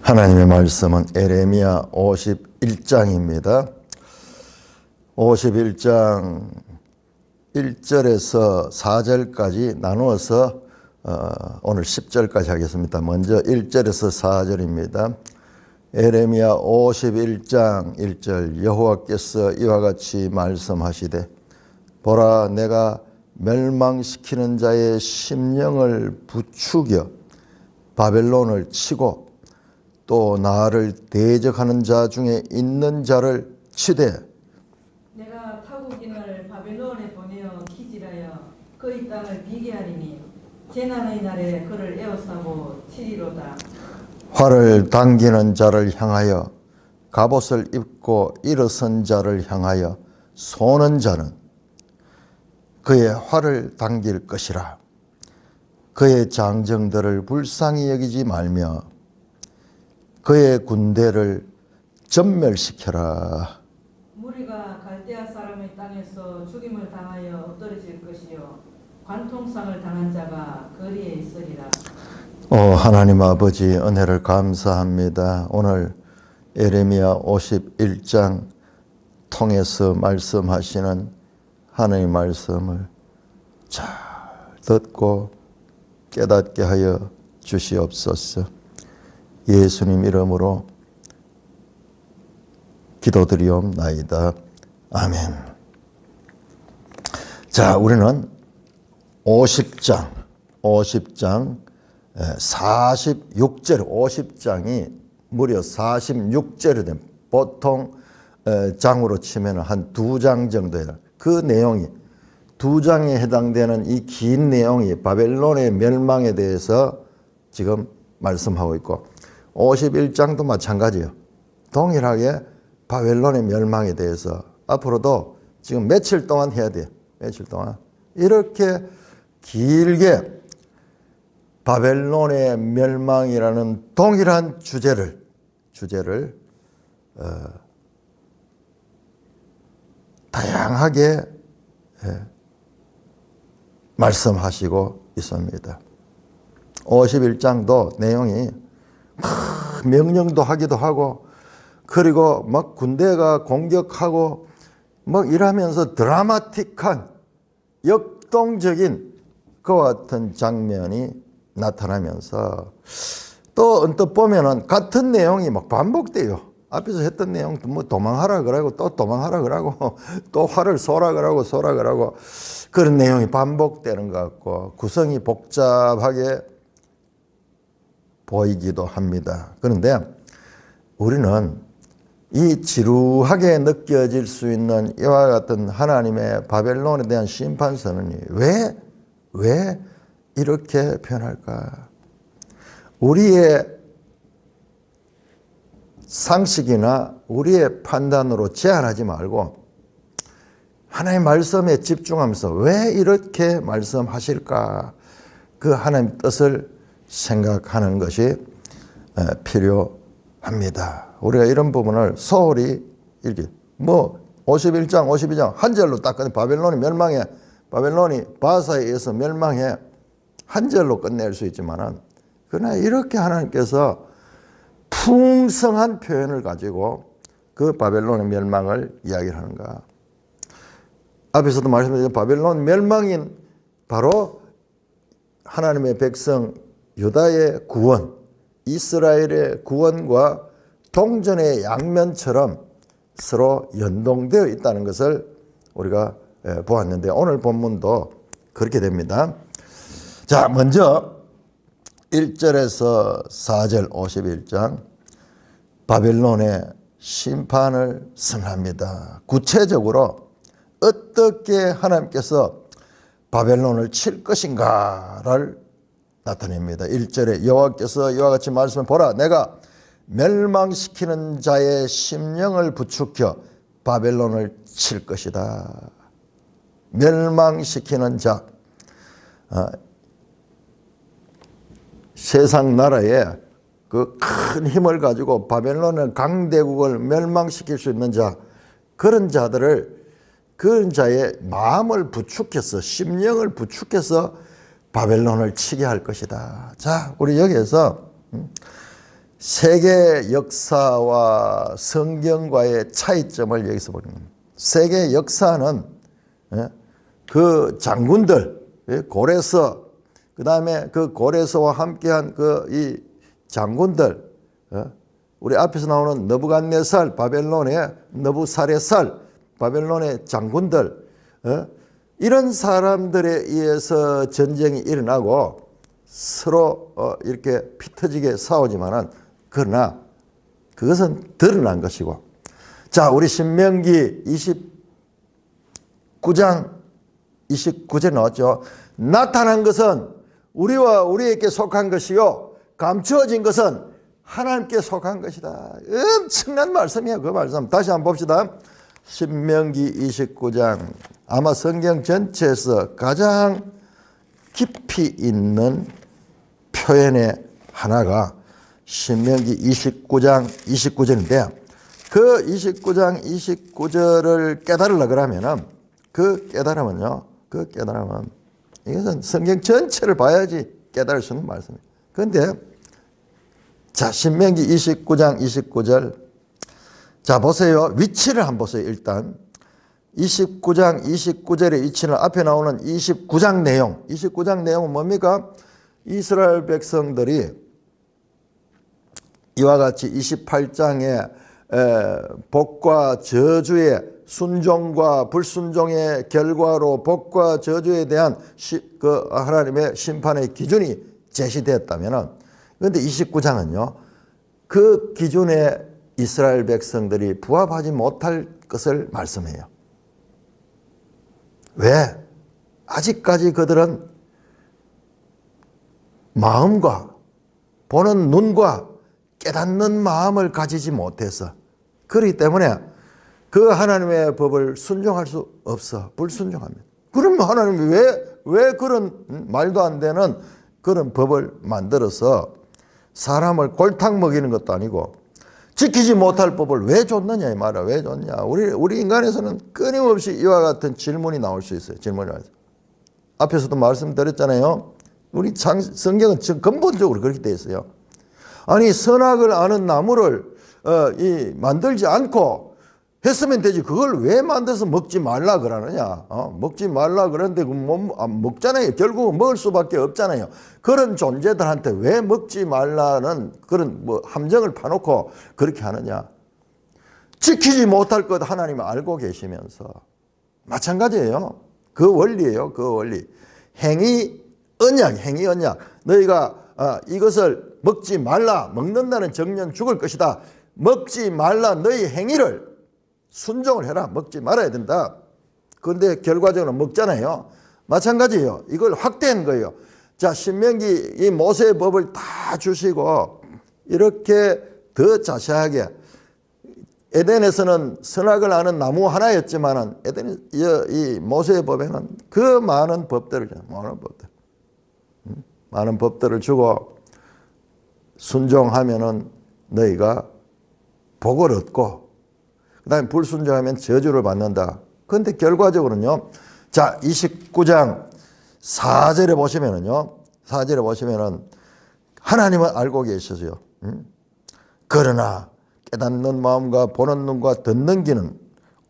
하나님의 말씀은 에레미야 51장입니다. 51장 1절에서 4절까지 나누어서 오늘 10절까지 하겠습니다. 먼저 1절에서 4절입니다. 에레미야 51장 1절 여호와께서 이와 같이 말씀하시되 보라 내가 멸망시키는 자의 심령을 부추겨 바벨론을 치고 또 나를 대적하는 자 중에 있는 자를 치되 내가 타국인을 바벨론에 보내어 기질하여 그의 땅을 비게 하리니 재난의 날에 그를 에워싸고 치리로다. 활을 당기는 자를 향하여 갑옷을 입고 일어선 자를 향하여 쏘는 자는 그의 활을 당길 것이라. 그의 장정들을 불쌍히 여기지 말며 그의 군대를 전멸시켜라. 무리가 갈대아 사람의 땅에서 죽임을 당하여 엎드러질 것이요 관통상을 당한 자가 거리에 있으리라. 하나님 아버지 은혜를 감사합니다. 오늘 에레미야 51장 통해서 말씀하시는 하나님의 말씀을 잘 듣고 깨닫게 하여 주시옵소서. 예수님 이름으로 기도드리옵나이다. 아멘. 자, 우리는 50장 46절 50장이 무려 46절이 됩니다. 보통 장으로 치면 한 2장 정도예요. 그 내용이 2장에 해당되는 이 긴 내용이 바벨론의 멸망에 대해서 지금 말씀하고 있고 51장도 마찬가지예요. 동일하게 바벨론의 멸망에 대해서 앞으로도 지금 며칠 동안 해야 돼요. 며칠 동안. 이렇게 길게 바벨론의 멸망이라는 동일한 주제를 다양하게 말씀하시고 있습니다. 51장도 내용이 명령도 하기도 하고 그리고 막 군대가 공격하고 막 이러면서 드라마틱한 역동적인 그와 같은 장면이 나타나면서 또 언뜻 보면은 같은 내용이 막 반복돼요. 앞에서 했던 내용 뭐 도망하라 그러고 또 도망하라 그러고 또 활을 쏘라 그러고 그런 내용이 반복되는 것 같고 구성이 복잡하게 보이기도 합니다. 그런데 우리는 이 지루하게 느껴질 수 있는 이와 같은 하나님의 바벨론에 대한 심판 선언이 왜 이렇게 표현할까? 우리의 상식이나 우리의 판단으로 제한하지 말고 하나님의 말씀에 집중하면서 왜 이렇게 말씀하실까? 그 하나님의 뜻을 생각하는 것이 필요합니다. 우리가 이런 부분을 소홀히 이렇게 51장 52장 한 절로 딱 끝내 바벨론이 바사에 의해서 멸망해 한 절로 끝낼 수 있지만은 그러나 이렇게 하나님께서 풍성한 표현을 가지고 그 바벨론의 멸망을 이야기하는가. 앞에서도 말씀드린 바벨론 멸망인 바로 하나님의 백성 유다의 구원, 이스라엘의 구원과 동전의 양면처럼 서로 연동되어 있다는 것을 우리가 보았는데 오늘 본문도 그렇게 됩니다. 자, 먼저 1절에서 4절 51장 바벨론의 심판을 선언합니다. 구체적으로 어떻게 하나님께서 바벨론을 칠 것인가를 나타냅니다. 1절에 여호와께서 이와 같이 말씀해 보라 내가 멸망시키는 자의 심령을 부추겨 바벨론을 칠 것이다. 멸망시키는 자. 세상 나라에 그 큰 힘을 가지고 바벨론의 강대국을 멸망시킬 수 있는 자, 그런 자의 마음을 부축해서 심령을 부축해서 바벨론을 치게 할 것이다. 자, 우리 여기에서 세계 역사와 성경과의 차이점을 여기서 보는 겁니다. 세계 역사는 그 장군들, 고레서, 그 다음에 그 고레서와 함께한 그 이 장군들, 우리 앞에서 나오는 느부갓네살, 바벨론의 느부사레살, 바벨론의 장군들, 이런 사람들에 의해서 전쟁이 일어나고 서로 이렇게 피 터지게 싸우지만은, 그러나 그것은 드러난 것이고. 자, 우리 신명기 29장 29절에 나왔죠. 나타난 것은 우리와 우리에게 속한 것이요, 감추어진 것은 하나님께 속한 것이다. 엄청난 말씀이에요. 그 말씀 다시 한번 봅시다. 신명기 29장, 아마 성경 전체에서 가장 깊이 있는 표현의 하나가 신명기 29장 29절인데, 그 29장 29절을 깨달으려고 그러면은, 그 깨달으면 이것은 성경 전체를 봐야지 깨달을 수 있는 말씀이에요. 그런데 자, 신명기 29장 29절, 자 보세요. 위치를 한번 보세요. 일단 29장 29절의 위치는 앞에 나오는 29장 내용은 뭡니까? 이스라엘 백성들이 이와 같이 28장의 복과 저주의 순종과 불순종의 결과로 복과 저주에 대한 그 하나님의 심판의 기준이 제시되었다면, 그런데 29장은요 그 기준에 이스라엘 백성들이 부합하지 못할 것을 말씀해요. 왜? 아직까지 그들은 마음과 보는 눈과 깨닫는 마음을 가지지 못해서, 그렇기 때문에 그 하나님의 법을 순종할 수 없어. 불순종합니다. 그러면 하나님이 왜 그런 말도 안 되는 그런 법을 만들어서 사람을 골탕 먹이는 것도 아니고 지키지 못할 법을 왜 줬느냐 이 말이야. 왜 줬냐. 우리 인간에서는 끊임없이 이와 같은 질문이 나올 수 있어요. 질문이 나와요. 앞에서도 말씀드렸잖아요. 우리 성경은 근본적으로 그렇게 되어 있어요. 아니 선악을 아는 나무를 만들지 않고 했으면 되지. 그걸 왜 만들어서 먹지 말라 그러느냐. 먹지 말라 그러는데 안 먹잖아요. 결국은 먹을 수밖에 없잖아요. 그런 존재들한테 왜 먹지 말라는 그런 함정을 파놓고 그렇게 하느냐. 지키지 못할 것 하나님이 알고 계시면서. 마찬가지예요. 그 원리예요. 그 원리. 행위 언약. 너희가 이것을 먹지 말라. 먹는다는 정령 죽을 것이다. 먹지 말라. 너희 행위를 순종을 해라. 먹지 말아야 된다. 그런데 결과적으로 먹잖아요. 마찬가지예요. 이걸 확대한 거예요. 자, 신명기 이 모세의 법을 다 주시고 이렇게 더 자세하게, 에덴에서는 선악을 아는 나무 하나였지만은 이 모세의 법에는 그 많은 법들을 많은 법들을 주고 순종하면은 너희가 복을 얻고, 그 다음에 불순종하면 저주를 받는다. 그런데 결과적으로는요, 자, 29장 4절에 보시면은 하나님은 알고 계셔서요. 그러나 깨닫는 마음과 보는 눈과 듣는 귀는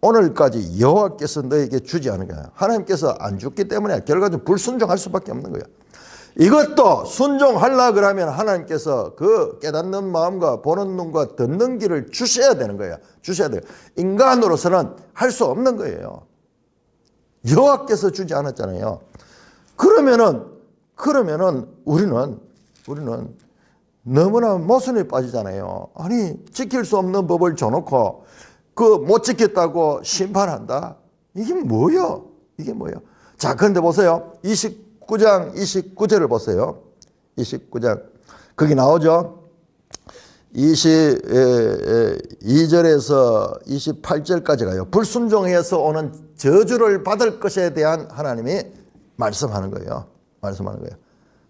오늘까지 여호와께서 너에게 주지 않은 거야. 하나님께서 안 줬기 때문에 결과적으로 불순종할 수밖에 없는 거야. 이것도 순종하려 그러면 하나님께서 그 깨닫는 마음과 보는 눈과 듣는 귀를 주셔야 되는 거예요. 주셔야 돼요. 인간으로서는 할 수 없는 거예요. 여호와께서 주지 않았잖아요. 그러면은 우리는 너무나 모순에 빠지잖아요. 아니 지킬 수 없는 법을 줘놓고 그 못 지켰다고 심판한다. 이게 뭐예요? 자, 그런데 보세요. 29장 29절을 보세요. 29장 거기 나오죠. 22절에서 28절까지 가요. 불순종해서 오는 저주를 받을 것에 대한 하나님이 말씀하는 거예요.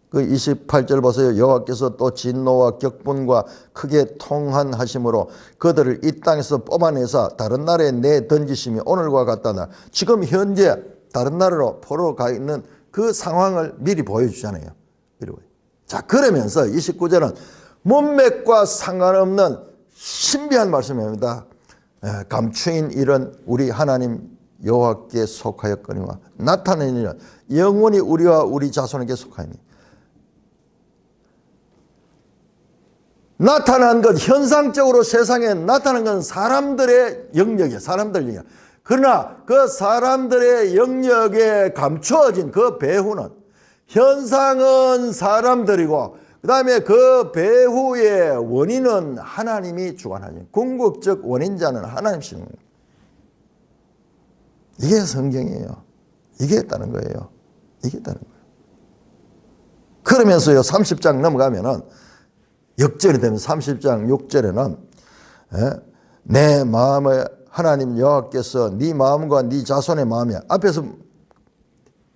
그 28절 보세요. 여호와께서 또 진노와 격분과 크게 통한하심으로 그들을 이 땅에서 뽑아내사 다른 나라에 내던지심이 오늘과 같다나. 지금 현재 다른 나라로 포로 가 있는 그 상황을 미리 보여주잖아요. 자, 그러면서 29절은 문맥과 상관없는 신비한 말씀입니다. 감추인 일은 우리 하나님 여호와께 속하였거니와 나타낸 일은 영원히 우리와 우리 자손에게 속하니. 나타난 것, 현상적으로 세상에 나타난 건 사람들의 영역이에요. 사람들 영역. 그러나 그 사람들의 영역에 감추어진 그 배후는, 현상은 사람들이고 그 다음에 그 배후의 원인은 하나님이 주관하는, 궁극적 원인자는 하나님이시는 거예요. 이게 성경이에요. 이게 있다는 거예요. 이게 있다는 거예요. 그러면서요, 30장 넘어가면은, 역전이 되면 30장 6절에는 내 마음에 하나님 여호와께서 네 마음과 네 자손의 마음에, 앞에서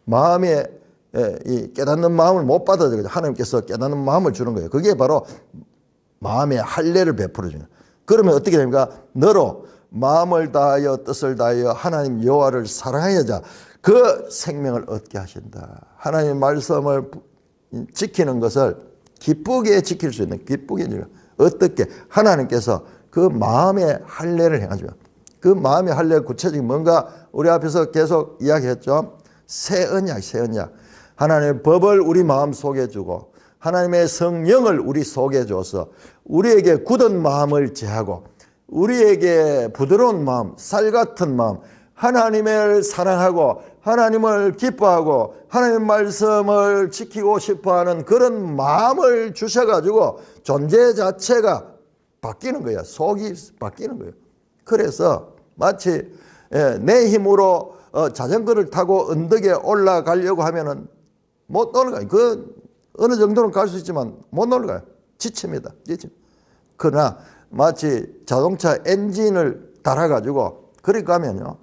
마음에 이 깨닫는 마음을 못 받아들여요. 하나님께서 깨닫는 마음을 주는 거예요. 그게 바로 마음의 할례를 베풀어 주는 거예요. 그러면 어떻게 됩니까? 너로 마음을 다하여 뜻을 다하여 하나님 여호와를 사랑하여자 그 생명을 얻게 하신다. 하나님의 말씀을 지키는 것을 기쁘게 지킬 수 있는, 기쁘게 지키는, 어떻게? 하나님께서 그 마음의 할례를 행하시면, 그 마음의 할례 구체적인 뭔가 우리 앞에서 계속 이야기했죠. 새 언약, 새 언약. 하나님의 법을 우리 마음 속에 주고 하나님의 성령을 우리 속에 줘서 우리에게 굳은 마음을 제하고 우리에게 부드러운 마음, 쌀 같은 마음, 하나님을 사랑하고 하나님을 기뻐하고 하나님의 말씀을 지키고 싶어하는 그런 마음을 주셔가지고 존재 자체가 바뀌는 거예요. 속이 바뀌는 거예요. 그래서 마치 내 힘으로 자전거를 타고 언덕에 올라가려고 하면은 못 올라가요. 그 어느 정도는 갈 수 있지만 못 올라가요. 지칩니다. 그러나 마치 자동차 엔진을 달아가지고 그렇게 가면요,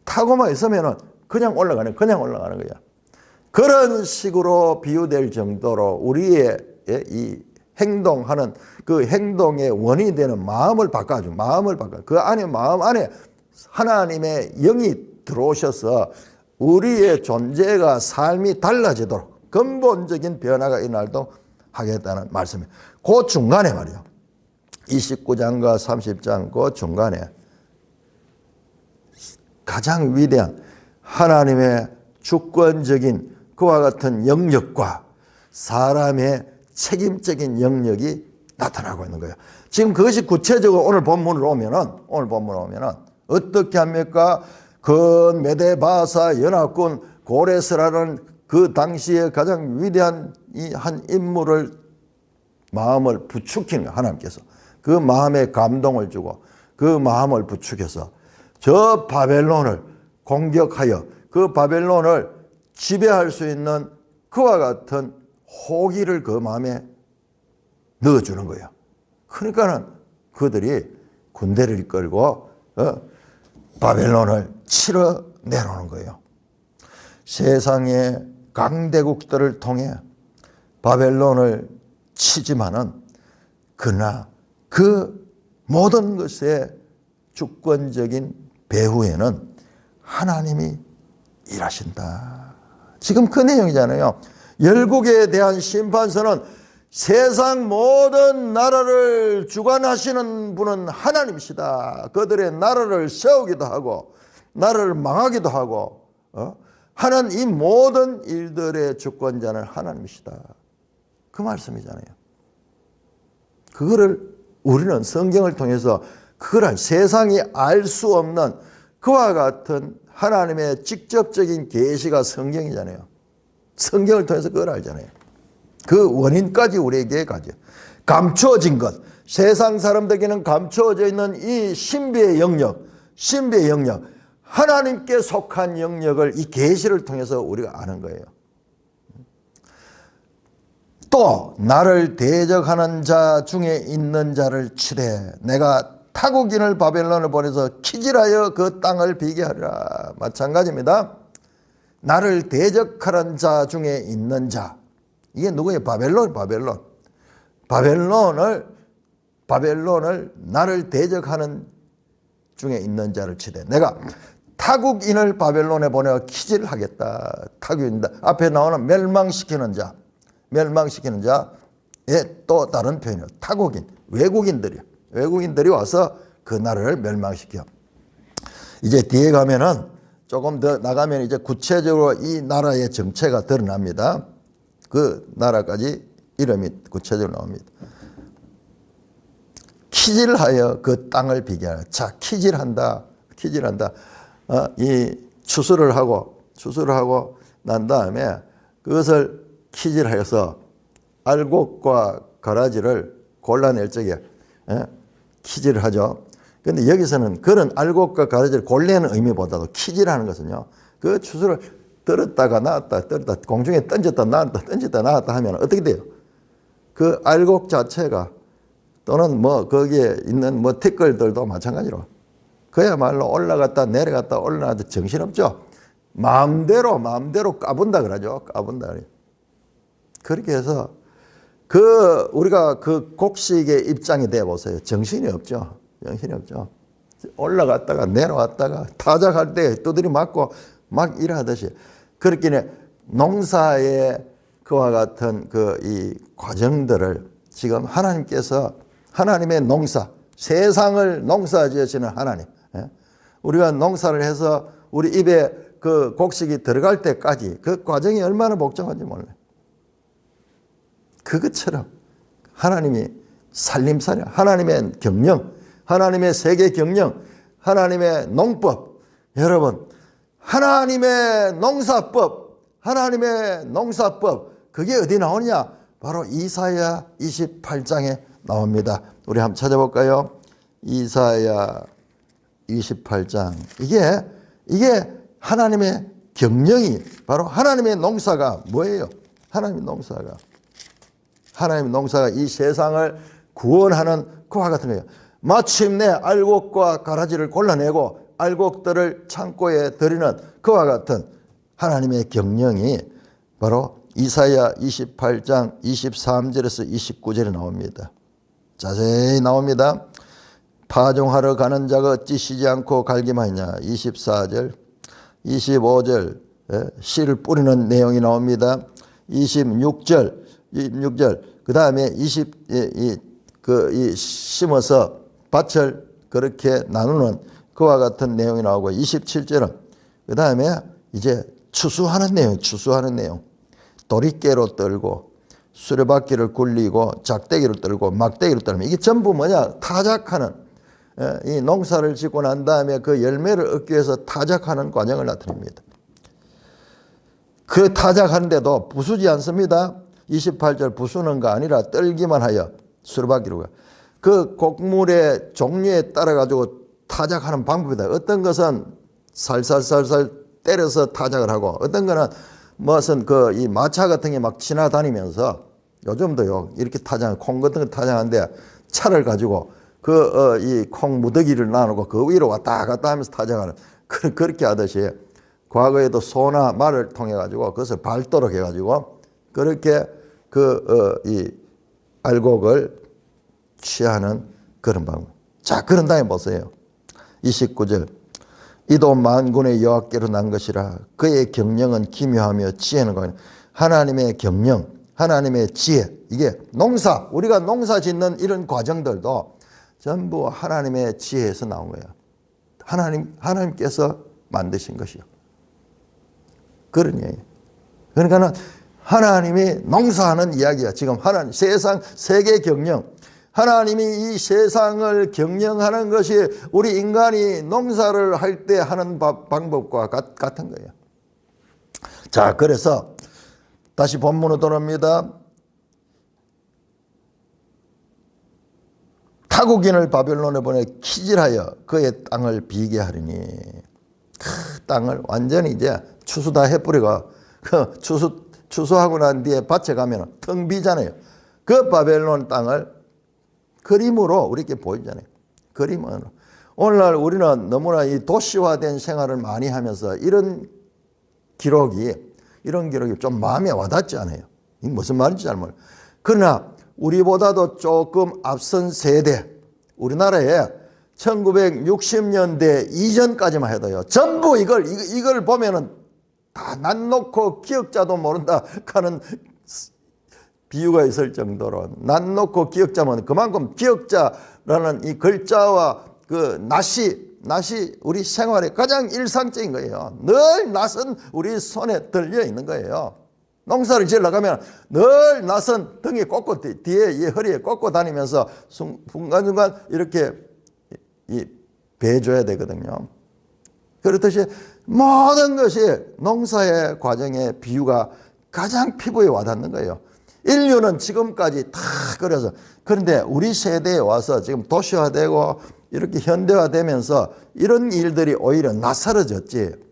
타고만 있으면은 그냥 올라가는 거예요. 그런 식으로 비유될 정도로 우리의 이 행동하는 그 행동의 원인이 되는 마음을 바꿔줘. 마음을 바꿔. 그 안에, 마음 안에 하나님의 영이 들어오셔서 우리의 존재가, 삶이 달라지도록 근본적인 변화가 일어나도록 하겠다는 말씀이에요. 그 중간에 말이요, 29장과 30장 그 중간에 가장 위대한 하나님의 주권적인 그와 같은 영역과 사람의 책임적인 영역이 나타나고 있는 거예요. 지금 그것이 구체적으로 오늘 본문으로 오면은 어떻게 합니까? 그 메데바사 연합군 고레스라는 그 당시에 가장 위대한 이 한 인물을 마음을 부추기는 거예요. 하나님께서 그 마음에 감동을 주고 그 마음을 부추겨서 저 바벨론을 공격하여 그 바벨론을 지배할 수 있는 그와 같은 호기를 그 마음에 넣어주는 거예요. 그러니까는 그들이 군대를 이끌고 바벨론을 치러 내려오는 거예요. 세상의 강대국들을 통해 바벨론을 치지만은 그러나 그 모든 것의 주권적인 배후에는 하나님이 일하신다. 지금 그 내용이잖아요. 열국에 대한 심판서는 세상 모든 나라를 주관하시는 분은 하나님이시다. 그들의 나라를 세우기도 하고 나라를 망하기도 하고 하는 이 모든 일들의 주권자는 하나님이시다. 그 말씀이잖아요. 그거를 우리는 성경을 통해서 그걸 세상이 알 수 없는 그와 같은 하나님의 직접적인 계시가 성경이잖아요. 성경을 통해서 그걸 알잖아요. 그 원인까지 우리에게 가죠. 감추어진 것, 세상 사람들에게는 감추어져 있는 이 신비의 영역, 하나님께 속한 영역을 이 계시를 통해서 우리가 아는 거예요. 또 나를 대적하는 자 중에 있는 자를 치되 내가 타국인을 바벨론을 보내서 키질하여 그 땅을 비게 하리라. 마찬가지입니다. 나를 대적하는 자 중에 있는 자, 이게 누구예요? 바벨론을 나를 대적하는 중에 있는 자를 치되 내가 타국인을 바벨론에 보내어 키질하겠다. 타국인다. 앞에 나오는 멸망시키는 자. 또 다른 표현이에요. 타국인, 외국인들이 와서 그 나라를 멸망시켜. 이제 뒤에 가면은 조금 더 나가면 이제 구체적으로 이 나라의 정체가 드러납니다. 그 나라까지 이름이 구체적으로 나옵니다. 키질하여 그 땅을 비교하라. 자, 키질한다. 이 추수를 하고 난 다음에 그것을 키질하여서 알곡과 가라지를 골라낼 적에 키질을 하죠. 그런데 여기서는 그런 알곡과 가라지를 골라내는 의미보다도 키질하는 것은요, 그 추수를 들었다가 나왔다 공중에 던졌다 나왔다 하면 어떻게 돼요? 그 알곡 자체가 또는 뭐 거기에 있는 뭐 티끌들도 마찬가지로 그야말로 올라갔다 올라갔다 정신없죠. 마음대로 까분다 그러죠. 그렇게 해서 우리가 그 곡식의 입장이 돼 보세요. 정신이 없죠. 올라갔다가 내려왔다가 타작할 때 두드리 맞고 막 일하듯이 그렇게 농사의 그와 같은 이 과정들을 지금 하나님께서 하나님의 농사, 세상을 농사 지으시는 하나님, 우리가 농사를 해서 우리 입에 그 곡식이 들어갈 때까지 그 과정이 얼마나 복잡한지 몰라요. 그것처럼 하나님이 살림살이, 하나님의 경영, 하나님의 세계 경영, 하나님의 농법, 여러분 하나님의 농사법 그게 어디 나오냐? 바로 이사야 28장에 나옵니다. 우리 한번 찾아볼까요? 이사야 28장. 이게 하나님의 경영이 바로 하나님의 농사가 뭐예요? 하나님의 농사가 이 세상을 구원하는 그와 같은 거예요. 마침내 알곡과 가라지를 골라내고 알곡들을 창고에 들이는 그와 같은 하나님의 경영이 바로 이사야 28장 23절에서 29절에 나옵니다. 자세히 나옵니다. 파종하러 가는 자가 어찌 쉬지 않고 갈기마냐. 24절 25절 씨를 뿌리는 내용이 나옵니다. 26절 그 다음에 심어서 밭을 그렇게 나누는 그와 같은 내용이 나오고 27절은 그 다음에 이제 추수하는 내용 도리깨로 떨고 수레바퀴를 굴리고 작대기를 떨고 막대기를 떨면 이게 전부 뭐냐? 타작하는 이 농사를 짓고 난 다음에 그 열매를 얻기 위해서 타작하는 과정을 나타냅니다. 그 타작하는데도 부수지 않습니다. 28절 부수는 거 아니라 떨기만 하여 수레바퀴로 그 곡물의 종류에 따라 가지고 타작하는 방법이다. 어떤 것은 살살살살 때려서 타작을 하고 어떤 거는 무슨 이 마차 같은 게 막 지나다니면서 요즘도요 이렇게 콩 같은 거 타작하는데 차를 가지고 이 콩 무더기를 나누고 그 위로 왔다 갔다 하면서 타작하는 그렇게 하듯이 과거에도 소나 말을 통해 가지고 그것을 밟도록 해 가지고 그렇게 이 알곡을 취하는 그런 방법. 자, 그런 다음에 보세요. 29절 이도 만군의 여호와께로 난 것이라 그의 경영은 기묘하며 지혜는 거예요. 하나님의 경영, 하나님의 지혜, 이게 농사, 우리가 농사 짓는 이런 과정들도 전부 하나님의 지혜에서 나온 거예요. 하나님께서 만드신 것이요. 그런 얘기예요. 그러니까는 하나님이 농사하는 이야기야. 지금 하나님 세상 세계 경영, 하나님이 이 세상을 경영하는 것이 우리 인간이 농사를 할 때 하는 방법과 같은 거예요. 자, 그래서 다시 본문으로 돌아옵니다. 타국인을 바벨론에 보내 키질하여 그의 땅을 비게 하리니 그 땅을 완전히 이제 추수 다 해뿌리고 추수하고 난 뒤에 밭에 가면 텅 비잖아요. 그 바벨론 땅을 그림으로 우리에게 보이잖아요. 그림으로. 오늘날 우리는 너무나 이 도시화된 생활을 많이 하면서 이런 기록이 좀 마음에 와닿지 않아요. 이게 무슨 말인지 잘 몰라요. 그러나 우리보다도 조금 앞선 세대, 우리나라에 1960년대 이전까지만 해도요. 전부 이걸 보면은 다 난 놓고 기억자도 모른다 하는 비유가 있을 정도로 난 놓고 기억자면 그만큼 기억자라는 이 글자와 그 낫이 우리 생활의 가장 일상적인 거예요. 늘 낫은 우리 손에 들려 있는 거예요. 농사를 지으러 가면 늘 낫은 등에 꽂고 뒤에 이 허리에 꽂고 다니면서 순간순간 이렇게 배줘야 되거든요. 그렇듯이 모든 것이 농사의 과정의 비유가 가장 피부에 와닿는 거예요. 인류는 지금까지 다 그래서 그런데 우리 세대에 와서 지금 도시화되고 이렇게 현대화되면서 이런 일들이 오히려 낯설어졌지.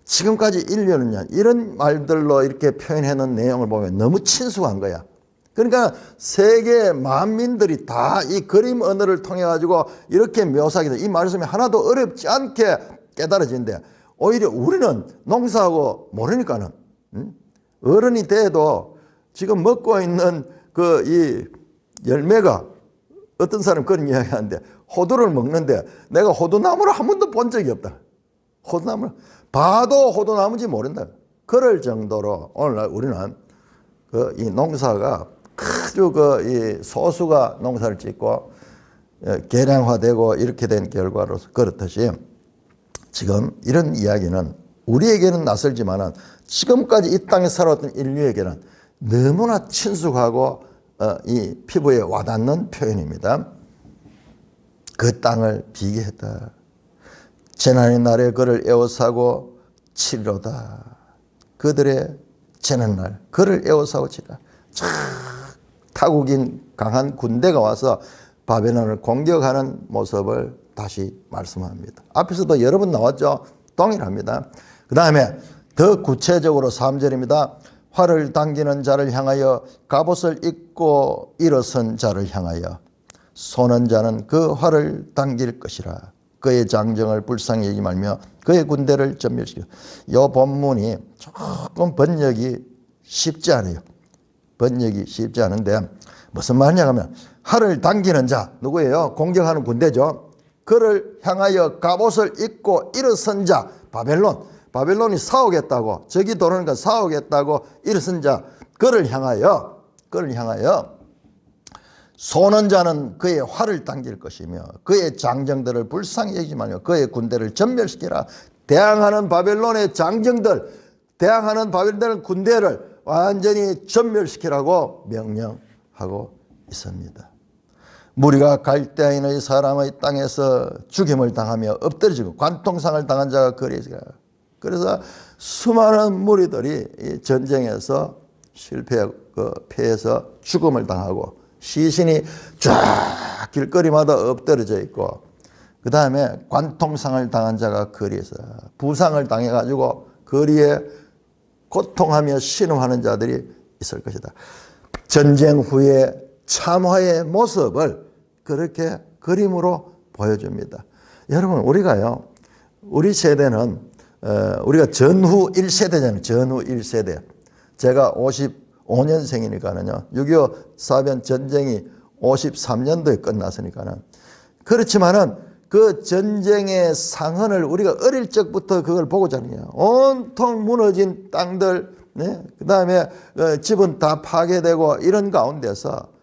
지금까지 인류는요 이런 말들로 이렇게 표현해 놓은 내용을 보면 너무 친숙한 거야. 그러니까 세계 만민들이 다 이 그림 언어를 통해 가지고 이렇게 묘사하게 돼. 이 말씀이 하나도 어렵지 않게 깨달아진대. 오히려 우리는 농사하고 모르니까는 어른이 돼도 지금 먹고 있는 그 이 열매가 어떤 사람 그런 이야기 하는데 호두를 먹는데 내가 호두나무를 한 번도 본 적이 없다. 호두나무를 봐도 호두나무인지 모른다. 그럴 정도로 오늘날 우리는 그 이 농사가 아주 그 이 소수가 농사를 짓고 개량화되고 이렇게 된 결과로서 그렇듯이 지금 이런 이야기는 우리에게는 낯설지만은 지금까지 이 땅에 살아왔던 인류에게는 너무나 친숙하고 이 피부에 와닿는 표현입니다. 그 땅을 비교했다. 재난의 날에 그를 에워싸고 치리로다. 그들의 재난날 그를 에워싸고 치리라. 타국인 강한 군대가 와서 바벨론을 공격하는 모습을 다시 말씀합니다. 앞에서도 여러 번 나왔죠. 동일합니다. 그 다음에 더 구체적으로 3절입니다. 활을 당기는 자를 향하여 갑옷을 입고 일어선 자를 향하여 쏘는 자는 그 활을 당길 것이라. 그의 장정을 불쌍히 여기지 말며 그의 군대를 전멸시켜. 이 본문이 조금 번역이 쉽지 않아요. 번역이 쉽지 않은데 무슨 말이냐 하면 활을 당기는 자 누구예요? 공격하는 군대죠. 그를 향하여 갑옷을 입고 일어선 자 바벨론이 싸우겠다고 적이 들어오니까 싸우겠다고 일어선 자 그를 향하여 쏘는 자는 그의 활을 당길 것이며 그의 장정들을 불쌍히 여기지 말며 그의 군대를 전멸시키라. 대항하는 바벨론의 장정들 대항하는 바벨론 군대를 완전히 전멸시키라고 명령하고 있습니다. 무리가 갈대아인의 사람의 땅에서 죽임을 당하며 엎드려지고 관통상을 당한 자가 거리에 있으라. 그래서 수많은 무리들이 이 전쟁에서 패해서 죽음을 당하고 시신이 쫙 길거리마다 엎드려져 있고 그 다음에 관통상을 당한 자가 거리에서 부상을 당해가지고 거리에 고통하며 신음하는 자들이 있을 것이다. 전쟁 후에 참화의 모습을 그렇게 그림으로 보여줍니다. 여러분 우리가요 우리 세대는 우리가 전후 1세대잖아요. 전후 1세대. 제가 55년생이니까는요. 6.25 사변 전쟁이 53년도에 끝났으니까는 그렇지만은 그 전쟁의 상흔을 우리가 어릴 적부터 그걸 보고 자라요. 온통 무너진 땅들, 네? 그 다음에 집은 다 파괴되고 이런 가운데서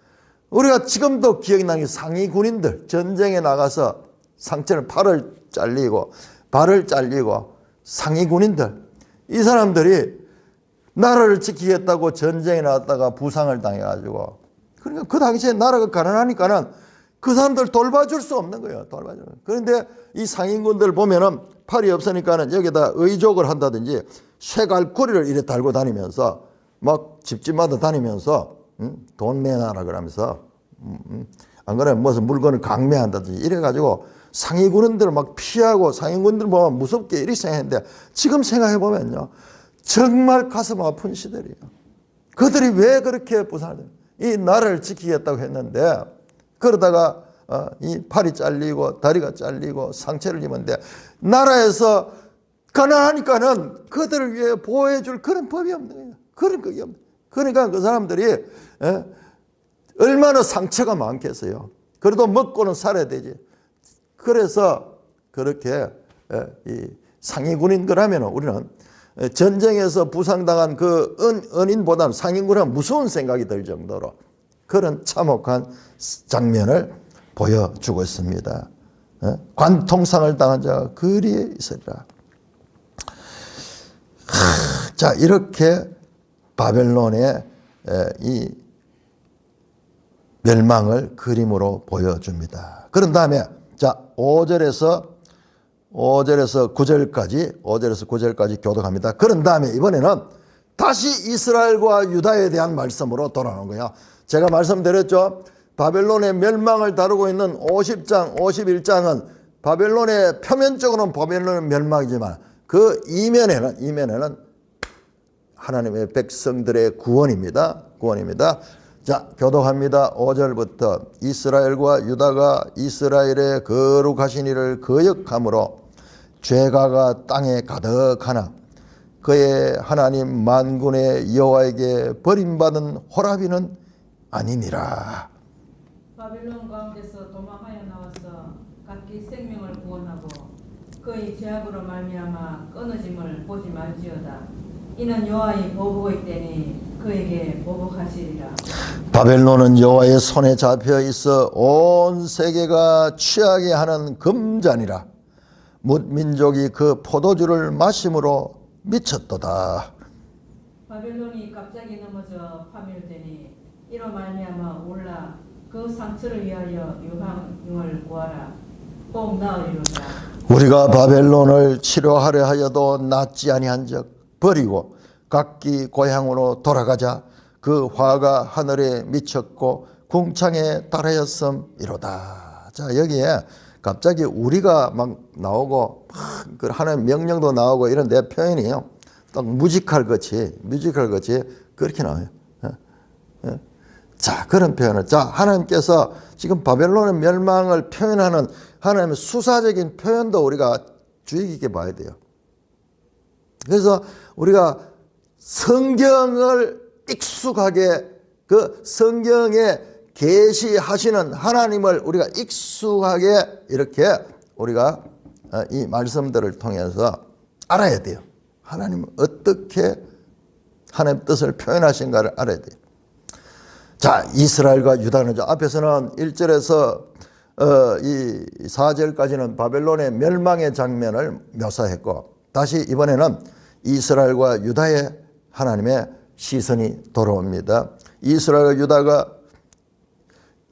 우리가 지금도 기억나는 상위 군인들 전쟁에 나가서 상처를 팔을 잘리고 발을 잘리고 상위 군인들 이 사람들이 나라를 지키겠다고 전쟁에 나갔다가 부상을 당해가지고 그러니까 그 당시에 나라가 가난하니까는 그 사람들 돌봐줄 수 없는 거예요. 그런데 이 상인군들 보면은 팔이 없으니까는 여기다 의족을 한다든지 쇠갈고리를 이래 달고 다니면서 막 집집마다 다니면서 돈 내놔라 그러면서 안 그러면 무슨 물건을 강매한다든지 이래가지고 상위군인들을 막 피하고 상위군들 보면 무섭게 이렇게 생각했는데 지금 생각해보면요. 정말 가슴 아픈 시대예요. 그들이 왜 그렇게 부상을 이 나라를 지키겠다고 했는데 그러다가 이 팔이 잘리고 다리가 잘리고 상처를 입었는데 나라에서 가난하니까는 그들을 위해 보호해 줄 그런 법이 없는 거예요. 그런 그게 없는. 그러니까 그 사람들이 얼마나 상처가 많겠어요. 그래도 먹고는 살아야 되지. 그래서 그렇게 이 상위 군인들 하면 우리는 전쟁에서 부상당한 그 은인보다는 상인군은 무서운 생각이 들 정도로 그런 참혹한 장면을 보여주고 있습니다. 관통상을 당한 자가 그리에 있으리라. 자, 이렇게 바벨론의 이 멸망을 그림으로 보여줍니다. 그런 다음에 자 5절에서 9절까지 교독합니다. 그런 다음에 이번에는 다시 이스라엘과 유다에 대한 말씀으로 돌아오는 거예요. 제가 말씀드렸죠. 바벨론의 멸망을 다루고 있는 50장, 51장은 바벨론의 표면적으로는 바벨론의 멸망이지만 그 이면에는 하나님의 백성들의 구원입니다. 자, 교독합니다. 5절부터 이스라엘과 유다가 이스라엘의 거룩하신 이를 거역함으로 죄가가 땅에 가득하나 그의 하나님 만군의 여호와에게 버림받은 호라비는 아니니라. 바벨론 가운데서 도망하여 나와서 각기 생명을 구원하고 그의 죄악으로 말미암아 끊어짐을 보지 말지어다. 이는 여호와의 보복의 때니 그에게 보복하시리라. 바벨론은 여호와의 손에 잡혀 있어 온 세계가 취하게 하는 금잔이라. 뭇 민족이 그 포도주를 마심으로 미쳤도다. 바벨론이 갑자기 넘어져 파멸되니 이로 말미암아 올라 그 상처를 위하여 유황을 구하라. 꼭 나으리로다. 우리가 바벨론을 치료하려 하여도 낫지 아니한즉 버리고 각기 고향으로 돌아가자. 그 화가 하늘에 미쳤고 궁창에 달하였음이로다. 자, 여기에 갑자기 우리가 막 나오고 그 하나님 명령도 나오고 이런 내 표현이요. 딱 뮤지컬 같이 그렇게 나와요. 자, 그런 표현을. 자, 하나님께서 지금 바벨론의 멸망을 표현하는 하나님의 수사적인 표현도 우리가 주의 깊게 봐야 돼요. 그래서 우리가 성경을 익숙하게 그 성경에 계시하시는 하나님을 우리가 익숙하게 이렇게 우리가 이 말씀들을 통해서 알아야 돼요. 하나님은 어떻게 하나님의 뜻을 표현하신가를 알아야 돼요. 자, 이스라엘과 유다는 앞에서는 1절에서 이 4절까지는 바벨론의 멸망의 장면을 묘사했고 다시 이번에는 이스라엘과 유다의 하나님의 시선이 돌아옵니다. 이스라엘과 유다가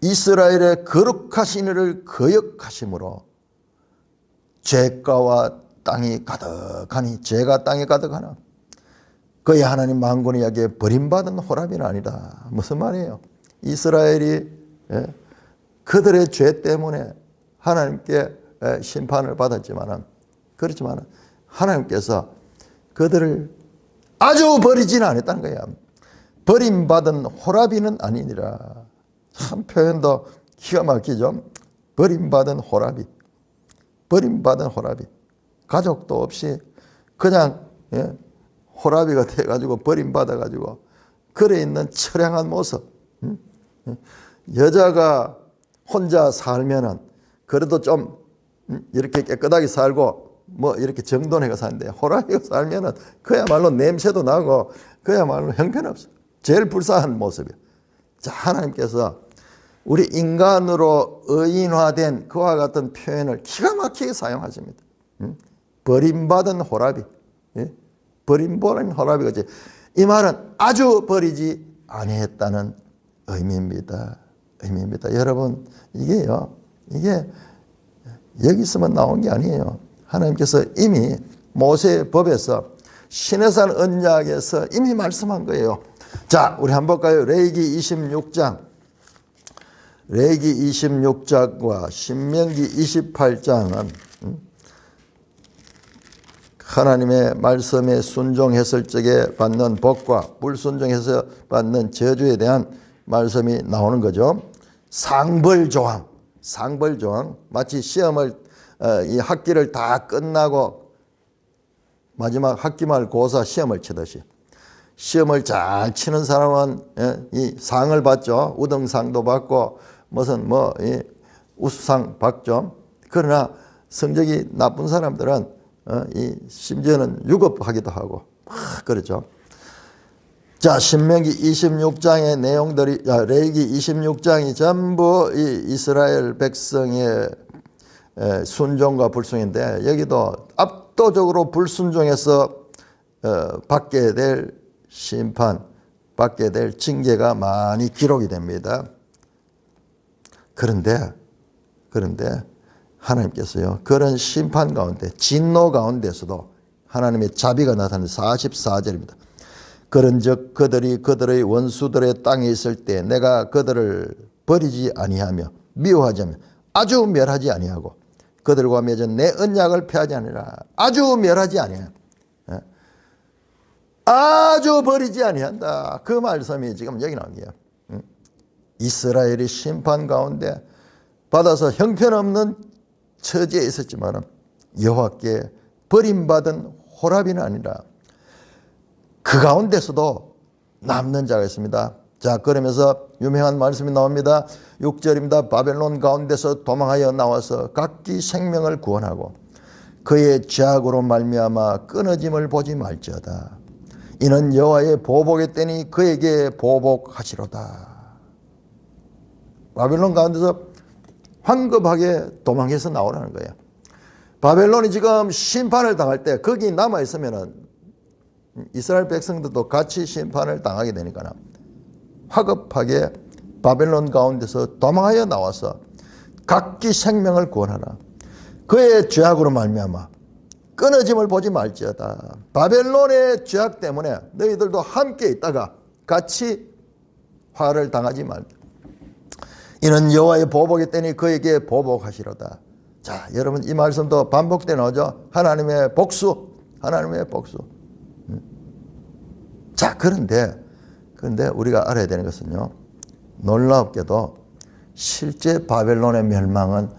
이스라엘의 거룩하신 이를 거역하심으로 죄가와 땅이 가득하니 죄가 땅에 가득하나 그의 하나님 만군의 이야기에 버림받은 호라비는 아니다. 무슨 말이에요? 이스라엘이 그들의 죄 때문에 하나님께 심판을 받았지만은 그렇지만 하나님께서 그들을 아주 버리지는 않았다는 거야. 버림받은 호라비는 아니니라. 참 표현도 기가 막히죠. 버림받은 호라비. 가족도 없이 그냥 호라비가 돼가지고 버림받아가지고 그래 있는 처량한 모습. 여자가 혼자 살면은 그래도 좀 이렇게 깨끗하게 살고 뭐 이렇게 정돈해가 사는데 호라비가 살면은 그야말로 냄새도 나고 그야말로 형편없어. 제일 불쌍한 모습이야. 자, 하나님께서 우리 인간으로 의인화된 그와 같은 표현을 기가 막히게 사용하십니다. 버림받은 호라비. 버림받은 호라비가 이 말은 아주 버리지 아니했다는 의미입니다. 여러분, 이게 여기서만 나온 게 아니에요. 하나님께서 이미 모세의 법에서 시내산 언약에서 이미 말씀한 거예요. 자, 우리 한번 볼까요? 레위기 26장과 신명기 28장은 하나님의 말씀에 순종했을 적에 받는 복과 불순종해서 받는 저주에 대한 말씀이 나오는 거죠. 상벌조항. 마치 시험을 이 학기를 다 끝나고 마지막 학기말 고사 시험을 치듯이 시험을 잘 치는 사람은 이 상을 받죠. 우등상도 받고 무슨 우수상 받죠. 그러나 성적이 나쁜 사람들은 이 심지어는 유급하기도 하고 그렇죠. 자, 신명기 26장의 내용들이, 레위기 26장이 전부 이 이스라엘 백성의 순종과 불순인데, 여기도 압도적으로 불순종해서 받게 될 심판, 받게 될 징계가 많이 기록이 됩니다. 그런데 하나님께서요, 그런 심판 가운데, 진노 가운데서도 하나님의 자비가 나타나는 44절입니다. 그런즉 그들이 그들의 원수들의 땅에 있을 때 내가 그들을 버리지 아니하며 미워하지 않으며 아주 멸하지 아니하고 그들과 맺은 내 언약을 폐하지 아니라. 아주 멸하지 아니하며, 아주 버리지 아니한다. 그 말씀이 지금 여기 나온 거예요. 이스라엘이 심판 가운데 받아서 형편없는 처지에 있었지만 여호와께 버림받은 호랍이는 아니라 그 가운데서도 남는 자가 있습니다. 자, 그러면서 유명한 말씀이 나옵니다. 6절입니다. 바벨론 가운데서 도망하여 나와서 각기 생명을 구원하고 그의 죄악으로 말미암아 끊어짐을 보지 말지어다. 이는 여호와의 보복의 때니 그에게 보복하시로다. 바벨론 가운데서 황급하게 도망해서 나오라는 거예요. 바벨론이 지금 심판을 당할 때 거기 남아있으면 이스라엘 백성들도 같이 심판을 당하게 되니까 화급하게 바벨론 가운데서 도망하여 나와서 각기 생명을 구원하라. 그의 죄악으로 말미암아 끊어짐을 보지 말지어다. 바벨론의 죄악 때문에 너희들도 함께 있다가 같이 화를 당하지 말다. 이는 여호와의 보복의 때니 그에게 보복하시로다. 자, 여러분 이 말씀도 반복돼 나오죠. 하나님의 복수, 하나님의 복수. 자, 그런데 우리가 알아야 되는 것은요, 놀랍게도 실제 바벨론의 멸망은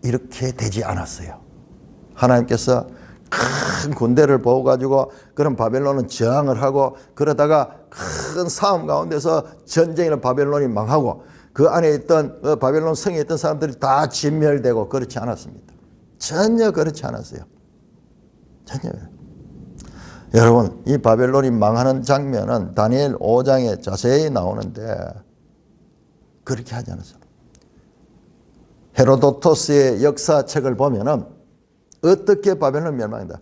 이렇게 되지 않았어요. 하나님께서 큰 군대를 보고가지고 그런 바벨론은 저항을 하고 그러다가 큰 싸움 가운데서 전쟁이나 바벨론이 망하고 그 안에 있던 바벨론 성에 있던 사람들이 다 진멸되고 그렇지 않았습니다. 전혀 그렇지 않았어요. 전혀. 여러분, 이 바벨론이 망하는 장면은 다니엘 5장에 자세히 나오는데 그렇게 하지 않았어요. 헤로도토스의 역사책을 보면은 어떻게 바벨론 멸망이다.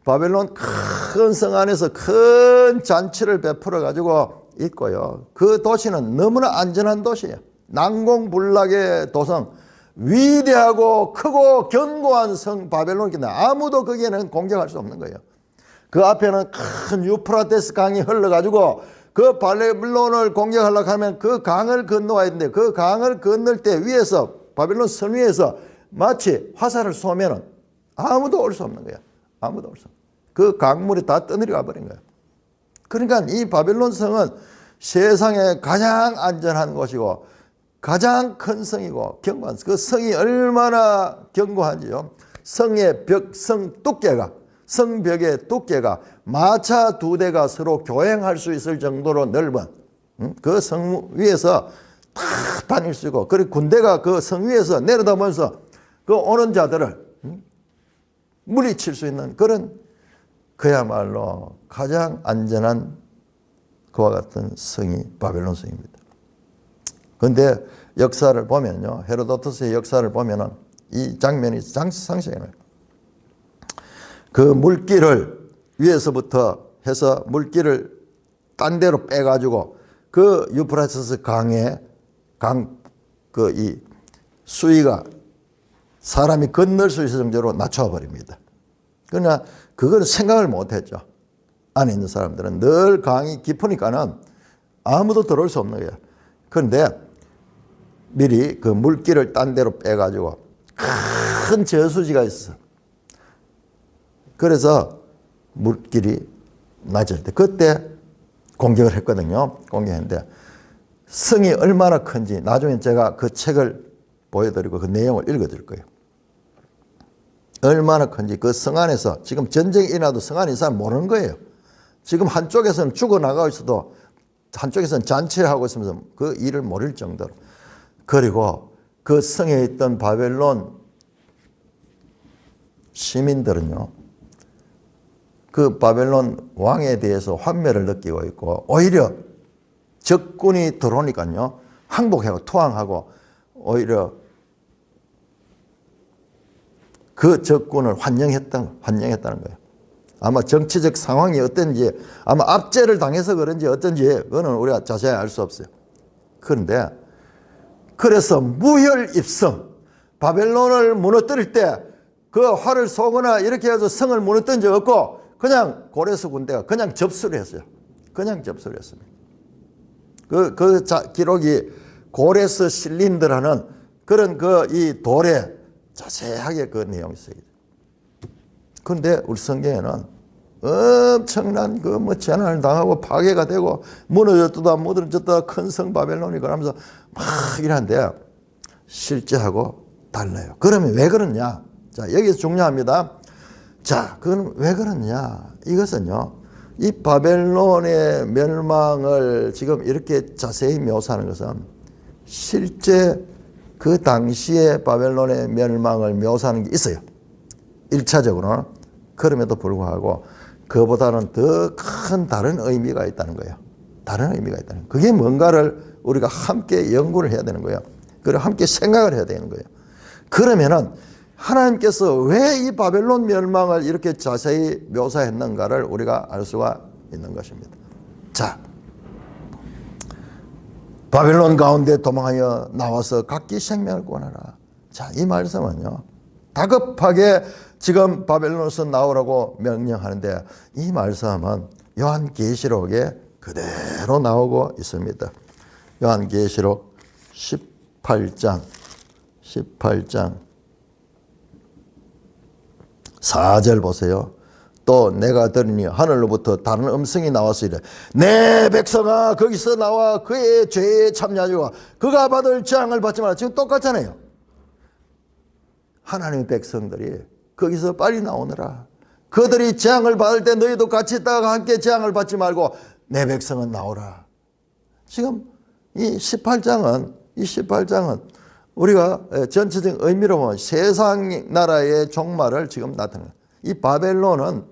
바벨론 큰 성 안에서 큰 잔치를 베풀어 가지고 있고요. 그 도시는 너무나 안전한 도시예요. 난공불락의 도성, 위대하고 크고 견고한 성 바벨론인데 아무도 거기에는 공격할 수 없는 거예요. 그 앞에는 큰 유프라테스 강이 흘러가지고 그 바벨론을 공격하려고 하면 그 강을 건너와야 되는데 그 강을 건널 때 위에서 바벨론 성 위에서 마치 화살을 쏘면 아무도 올 수 없는 거야. 아무도 올 수 없는. 그 강물이 다 떠내려가 버린 거야. 그러니까 이 바벨론 성은 세상에 가장 안전한 곳이고 가장 큰 성이고 견고한 그 성이 얼마나 견고한지요. 성의 벽, 성 두께가 성벽의 두께가 마차 2대가 서로 교행할 수 있을 정도로 넓은 그 성 위에서 다 다닐 수 있고 그리고 군대가 그 성 위에서 내려다보면서 그 오는 자들을 물리칠 수 있는 그런 그야말로 가장 안전한 그와 같은 성이 바벨론 성입니다. 그런데 역사를 보면요, 헤로도토스의 역사를 보면은 이 장면이 상상이 나요. 그 물길을 위에서부터 해서 물길을 딴 데로 빼가지고 그 유프라테스 강의 이 수위가 사람이 건널 수 있을 정도로 낮춰버립니다. 그러나 그걸 생각을 못했죠. 안에 있는 사람들은 늘 강이 깊으니까는 아무도 들어올 수 없는 거예요. 그런데 미리 그 물길을 딴 데로 빼가지고 큰 저수지가 있어. 그래서 물길이 낮을 때 그때 공격을 했거든요. 공격했는데 성이 얼마나 큰지 나중에 제가 그 책을 보여드리고 그 내용을 읽어드릴 거예요. 얼마나 큰지 그 성 안에서 지금 전쟁이 일어나도 성 안에 있는 사람 모르는 거예요. 지금 한쪽에서는 죽어나가고 있어도 한쪽에서는 잔치하고 있으면서 그 일을 모를 정도로. 그리고 그 성에 있던 바벨론 시민들은요, 그 바벨론 왕에 대해서 환멸을 느끼고 있고 오히려 적군이 들어오니까요 항복하고 투항하고 오히려 그 적군을 환영했다는 거예요. 아마 정치적 상황이 어떤지 아마 압제를 당해서 그런지 어떤지 그거는 우리가 자세히 알 수 없어요. 그런데 그래서 무혈입성 바벨론을 무너뜨릴 때 그 활을 쏘거나 이렇게 해서 성을 무너뜨린 적 없고 그냥 고레스 군대가 그냥 접수를 했어요. 그냥 접수를 했습니다. 기록이 고레스 실린더라는 그런 이 돌에 자세하게 그 내용이 쓰여져. 그런데 우리 성경에는 엄청난 재난을 당하고 파괴가 되고 무너졌다 큰 성 바벨론이 그러면서 막 이러는데 실제하고 달라요. 그러면 왜 그러냐? 자, 여기서 중요합니다. 자, 그럼 왜 그러냐? 이것은요, 이 바벨론의 멸망을 지금 이렇게 자세히 묘사하는 것은 실제 그 당시에 바벨론의 멸망을 묘사하는 게 있어요. 1차적으로는. 그럼에도 불구하고 그보다는 더 큰 다른 의미가 있다는 거예요. 다른 의미가 있다는 거예요. 그게 뭔가를 우리가 함께 연구를 해야 되는 거예요. 그리고 함께 생각을 해야 되는 거예요. 그러면은 하나님께서 왜 이 바벨론 멸망을 이렇게 자세히 묘사했는가를 우리가 알 수가 있는 것입니다. 자, 바벨론 가운데 도망하여 나와서 각기 생명을 구하라. 자, 이 말씀은요, 다급하게 지금 바벨론에서 나오라고 명령하는데 이 말씀은 요한계시록에 그대로 나오고 있습니다. 요한계시록 18장 4절 보세요. 또 내가 들으니 하늘로부터 다른 음성이 나와서 이래 내 백성아 거기서 나와 그의 죄에 참여하지마 그가 받을 재앙을 받지 마라. 지금 똑같잖아요. 하나님의 백성들이 거기서 빨리 나오느라 그들이 재앙을 받을 때 너희도 같이 있다가 함께 재앙을 받지 말고 내 백성은 나오라. 지금 이 18장은 우리가 전체적인 의미로 보면 세상 나라의 종말을 지금 나타내는 이 바벨론은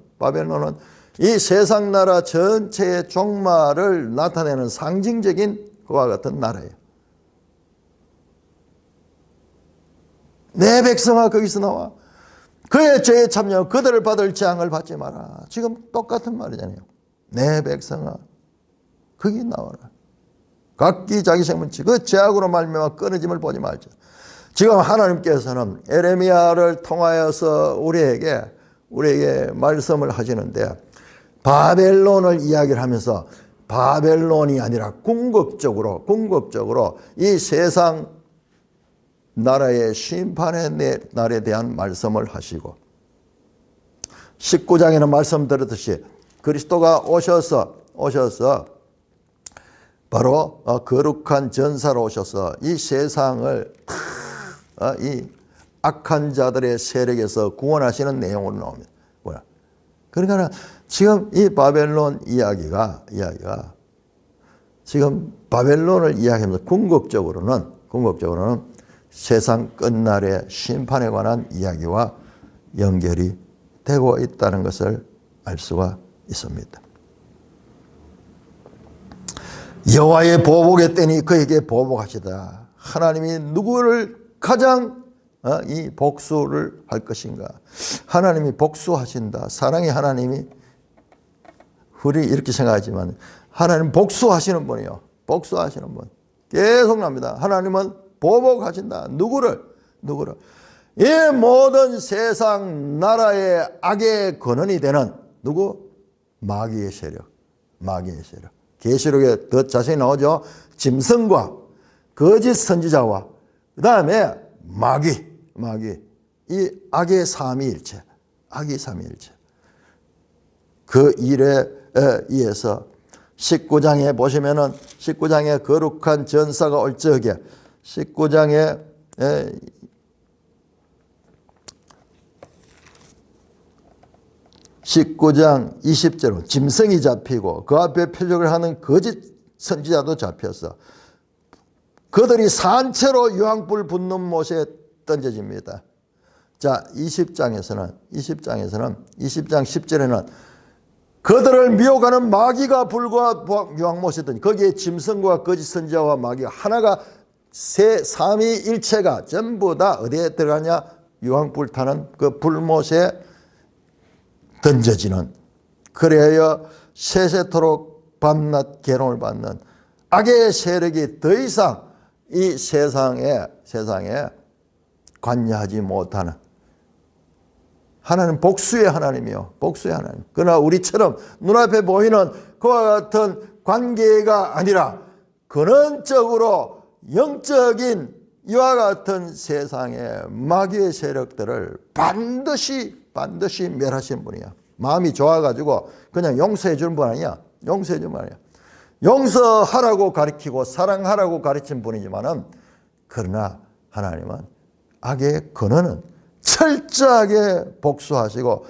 이 세상 나라 전체의 종말을 나타내는 상징적인 그와 같은 나라예요. 내 백성아 거기서 나와 그의 죄에 참여 그들을 받을 재앙을 받지 마라. 지금 똑같은 말이잖아요. 내 백성아 거기 나와라. 각기 자기 생명치 그 죄악으로 말미암아 끊어짐을 보지 말자. 지금 하나님께서는 에레미야를 통하여서 우리에게 말씀을 하시는데 바벨론을 이야기를 하면서 바벨론이 아니라 궁극적으로 이 세상 나라의 심판의 날에 대한 말씀을 하시고 19장에는 말씀드렸듯이 그리스도가 오셔서 바로 거룩한 전사로 오셔서 이 세상을 이 악한 자들의 세력에서 구원하시는 내용으로 나옵니다. 그러니까 지금 이 바벨론 이야기가 지금 바벨론을 이야기하면서 궁극적으로는 세상 끝날의 심판에 관한 이야기와 연결이 되고 있다는 것을 알 수가 있습니다. 여호와의 보복의 때니 그에게 보복하시다. 하나님이 누구를 가장 이 복수를 할 것인가? 하나님이 복수하신다. 사랑의 하나님이 우리 이렇게 생각하지만 하나님 복수하시는 분이요. 복수하시는 분. 계속 납니다. 하나님은 보복하신다. 누구를? 이 모든 세상 나라의 악의 근원이 되는 누구? 마귀의 세력. 계시록에 더 자세히 나오죠. 짐승과 거짓 선지자와 그 다음에 마귀 이 악의 삼위일체 그 일에 의해서 19장에 보시면은 19장에 거룩한 전사가 올 적에 19장에 19장 20절은 짐승이 잡히고 그 앞에 표적을 하는 거짓 선지자도 잡혔어. 그들이 산채로 유황불 붙는 못에 던져집니다. 자, 20장 10절에는 그들을 미혹하는 마귀가 불과 유황못이더니 거기에 짐승과 거짓 선지자와 마귀가 하나가 삼위일체가 전부 다 어디에 들어가냐? 유황불 타는 그 불못에 던져지는, 그래야 세세토록 밤낮 괴로움을 받는 악의 세력이 더 이상 이 세상에 관여하지 못하는, 하나님 복수의 하나님이요, 복수의 하나님. 그러나 우리처럼 눈앞에 보이는 그와 같은 관계가 아니라 근원적으로 영적인 이와 같은 세상의 마귀의 세력들을 반드시 멸하신 분이야. 마음이 좋아가지고 그냥 용서해 주는 분 아니야. 용서해 주는 분 아니야. 용서하라고 가르치고 사랑하라고 가르친 분이지만은, 그러나 하나님은 악의 근원은 철저하게 복수하시고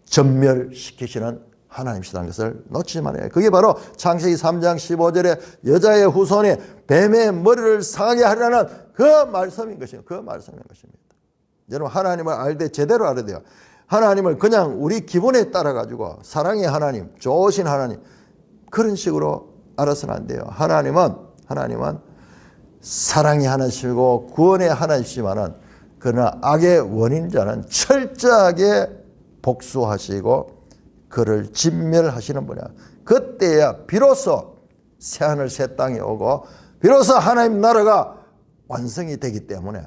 전멸시키시는 하나님이시라는 것을 놓치지 말아야 해요. 그게 바로 창세기 3장 15절에 여자의 후손이 뱀의 머리를 상하게 하리라는 그 말씀인 것입니다. 그 말씀인 것입니다. 여러분, 하나님을 알 때 제대로 알아야 돼요. 하나님을 그냥 우리 기분에 따라 가지고 사랑의 하나님, 좋으신 하나님, 그런 식으로 알아서는 안 돼요. 하나님은 사랑의 하나님이고 구원의 하나님이지만은, 그러나 악의 원인자는 철저하게 복수하시고 그를 진멸하시는 분이야. 그때야 비로소 새하늘 새 땅이 오고 비로소 하나님 나라가 완성이 되기 때문에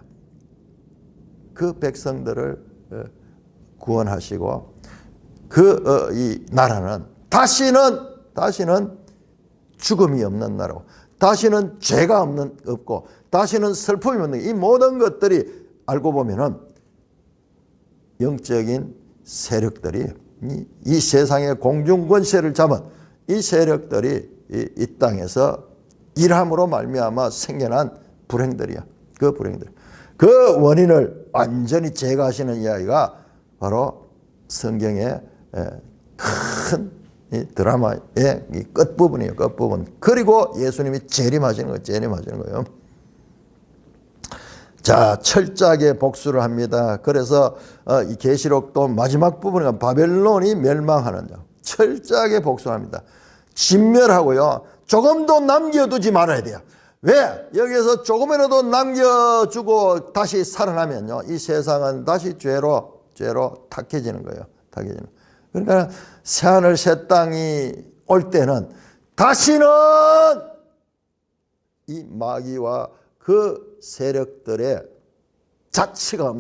그 백성들을 구원하시고 이 나라는 다시는 죽음이 없는 나라고, 다시는 죄가 없고, 다시는 슬픔이 없는, 이 모든 것들이 알고 보면은 영적인 세력들이 이 세상의 공중 권세를 잡은 이 세력들이 이 땅에서 일함으로 말미암아 생겨난 불행들이야. 그 불행들. 그 원인을 완전히 제거하시는 이야기가 바로 성경의 큰 드라마의 이 끝부분이에요. 끝부분. 그리고 예수님이 재림하시는 거예요. 자, 철저하게 복수를 합니다. 그래서 이 계시록도 마지막 부분에 바벨론이 멸망하는, 철저하게 복수합니다. 진멸하고요. 조금도 남겨두지 말아야 돼요. 왜? 여기에서 조금이라도 남겨주고 다시 살아나면요, 이 세상은 다시 죄로 탁해지는 거예요. 그러니까 새하늘 새 땅이 올 때는 다시는 이 마귀와 그 세력들의 자치가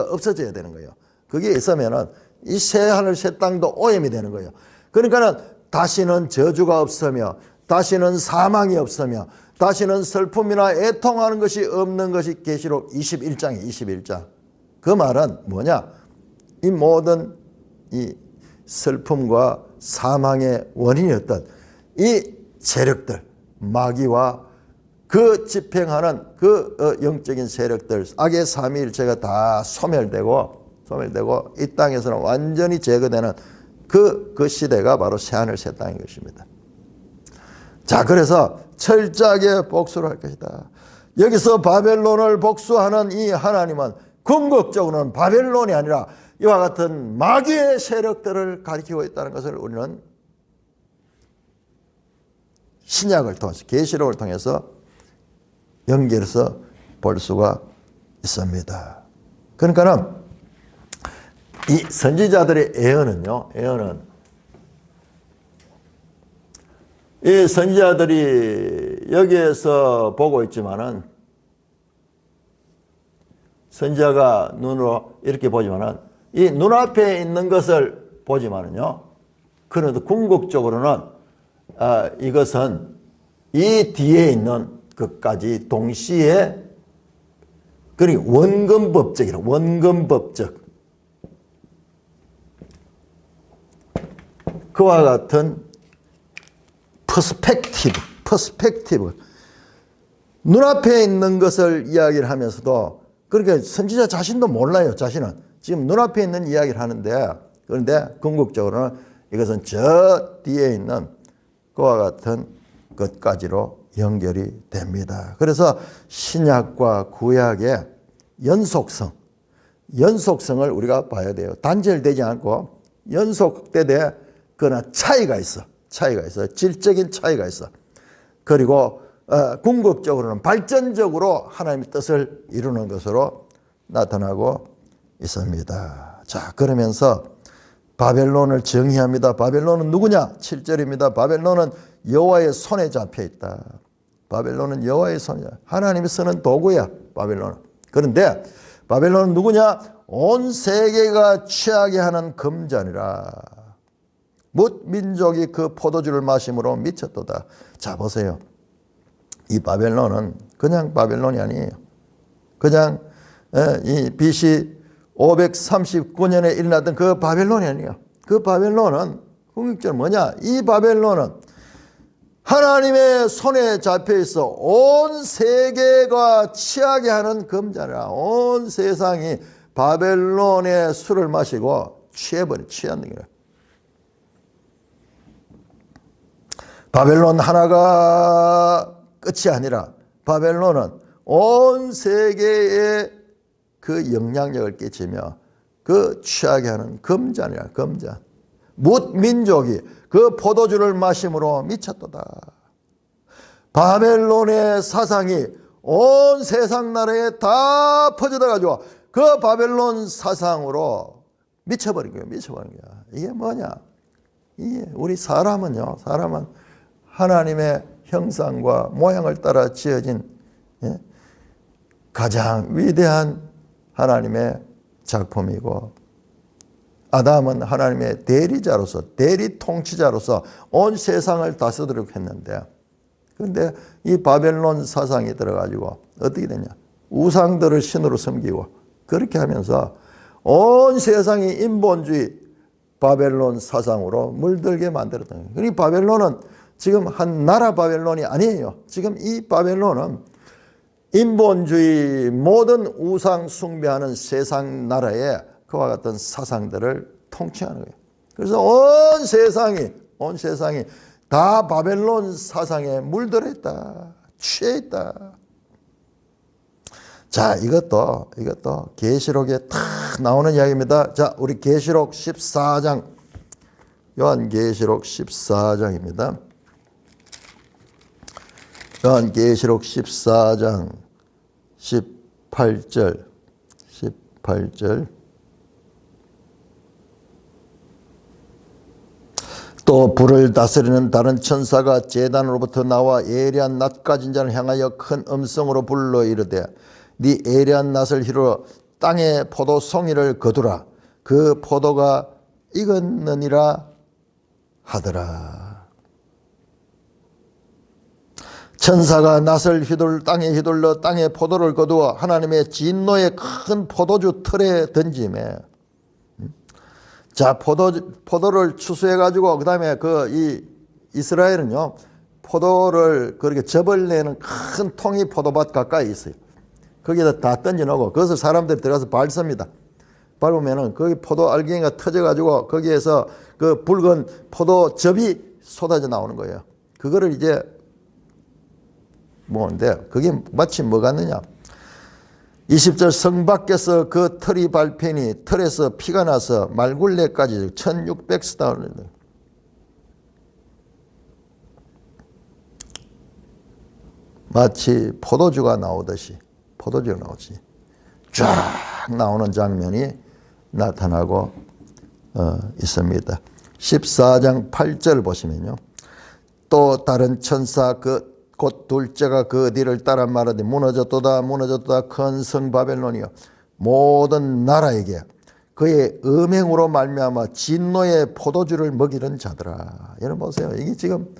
없어져야 되는 거예요. 그게 있으면은 이 새하늘 새 땅도 오염이 되는 거예요. 그러니까는 다시는 저주가 없으며, 다시는 사망이 없으며, 다시는 슬픔이나 애통하는 것이 없는 것이 계시록 21장이에요. 21장. 그 말은 뭐냐? 이 모든 이 슬픔과 사망의 원인이었던 이 세력들, 마귀와 그 집행하는 그 영적인 세력들, 악의 삼위일체가 다 소멸되고 이 땅에서는 완전히 제거되는 그 시대가 바로 새하늘 새 땅인 것입니다. 자, 그래서 철저하게 복수를 할 것이다. 여기서 바벨론을 복수하는 이 하나님은 궁극적으로는 바벨론이 아니라 이와 같은 마귀의 세력들을 가리키고 있다는 것을 우리는 신약을 통해서, 계시록을 통해서 연결해서 볼 수가 있습니다. 그러니까는 이 선지자들의 예언은요, 이 선지자들이 여기에서 보고 있지만은, 선지자가 눈으로 이렇게 보지만은, 이 눈앞에 있는 것을 보지만은요, 그래도 궁극적으로는 이것은 이 뒤에 있는 것까지 동시에, 그러니까 원근법적 그와 같은 퍼스펙티브 눈앞에 있는 것을 이야기를 하면서도, 그러니까 선지자 자신도 몰라요. 자신은 지금 눈앞에 있는 이야기를 하는데, 그런데 궁극적으로는 이것은 저 뒤에 있는 그와 같은 것까지로 연결이 됩니다. 그래서 신약과 구약의 연속성을 우리가 봐야 돼요. 단절되지 않고 연속되되 그러나 차이가 있어. 차이가 있어. 질적인 차이가 있어. 그리고 궁극적으로는 발전적으로 하나님의 뜻을 이루는 것으로 나타나고 있습니다. 자, 그러면서 바벨론을 정의합니다. 바벨론은 누구냐? 7절입니다. 바벨론은 여호와의 손에 잡혀 있다. 바벨론은 여호와의 손이야. 하나님이 쓰는 도구야, 바벨론은. 그런데 바벨론은 누구냐? 온 세계가 취하게 하는 금잔이라. 뭇 민족이 그 포도주를 마심으로 미쳤도다. 자, 보세요. 이 바벨론은 그냥 바벨론이 아니에요. 그냥 이 BC 539년에 일어났던 그 바벨론이 아니에요. 그 바벨론은 궁극적으로 뭐냐? 이 바벨론은 하나님의 손에 잡혀 있어 온 세계가 취하게 하는 금잔이라. 온 세상이 바벨론의 술을 마시고 취하는 거예요. 바벨론 하나가 끝이 아니라 바벨론은 온 세계에 그 영향력을 끼치며 그 취하게 하는 금잔이야, 금잔. 뭇 민족이 그 포도주를 마심으로 미쳤도다. 바벨론의 사상이 온 세상 나라에 다 퍼져다 가지고 그 바벨론 사상으로 미쳐버린 거예요. 미쳐버린 거야. 이게 뭐냐? 이게 우리 사람은 하나님의 형상과 모양을 따라 지어진 가장 위대한 하나님의 작품이고, 아담은 하나님의 대리자로서, 대리 통치자로서 온 세상을 다스리려고 했는데, 그런데 이 바벨론 사상이 들어가지고 어떻게 되냐? 우상들을 신으로 섬기고 그렇게 하면서 온 세상이 인본주의 바벨론 사상으로 물들게 만들었던 거예요. 이 바벨론은 지금 한 나라 바벨론이 아니에요. 지금 이 바벨론은 인본주의 모든 우상 숭배하는 세상 나라에 그와 같은 사상들을 통치하는 거예요. 그래서 온 세상이 다 바벨론 사상에 물들어 있다. 취해 있다. 자, 이것도 계시록에 탁 나오는 이야기입니다. 자, 우리 계시록 14장, 요한계시록 14장입니다. 요한계시록 14장 18절. 또 불을 다스리는 다른 천사가 제단으로부터 나와 예리한 낫 가진 자를 향하여 큰 음성으로 불러 이르되, 네 예리한 낫을 이루어 땅의 포도송이를 거두라. 그 포도가 익었느니라 하더라. 천사가 낫을 땅에 휘둘러 땅에 포도를 거두어 하나님의 진노의 큰 포도주 틀에 던지매. 자, 포도를 추수해 가지고 그다음에 이 이스라엘은요, 포도를 그렇게 즙을 내는 큰 통이 포도밭 가까이 있어요. 거기다 다 던져 놓고 그것을 사람들이 들어가서 밟습니다. 밟으면은 거기 포도 알갱이가 터져 가지고 거기에서 그 붉은 포도즙이 쏟아져 나오는 거예요. 그거를 이제 먹는데, 그게 마치 뭐 같느냐? 20절 성 밖에서 그 털이 밟히니 털에서 피가 나서 말굴레까지 1600스타울. 마치 포도주가 나오듯이 쫙 나오는 장면이 나타나고 있습니다. 14장 8절 보시면요. 또 다른 천사 곧 둘째가 그 뒤를 따라 말하되 무너졌도다 큰 성 바벨론이여 모든 나라에게 그의 음행으로 말미암아 진노의 포도주를 먹이는 자들아. 여러분 보세요. 이게 지금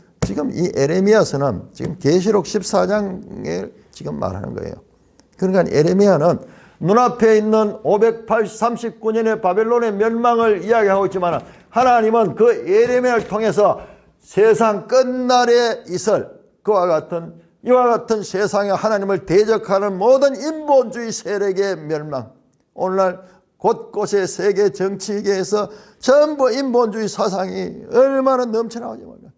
이 에레미야서는 지금 계시록 14장에 지금 말하는 거예요. 그러니까 에레미야는 눈앞에 있는 539년의 바벨론의 멸망을 이야기하고 있지만 하나님은 그 에레미야를 통해서 세상 끝날에 있을 이와 같은 세상에 하나님을 대적하는 모든 인본주의 세력의 멸망, 오늘날 곳곳의 세계 정치계에서 전부 인본주의 사상이 얼마나 넘쳐나오지 말이야.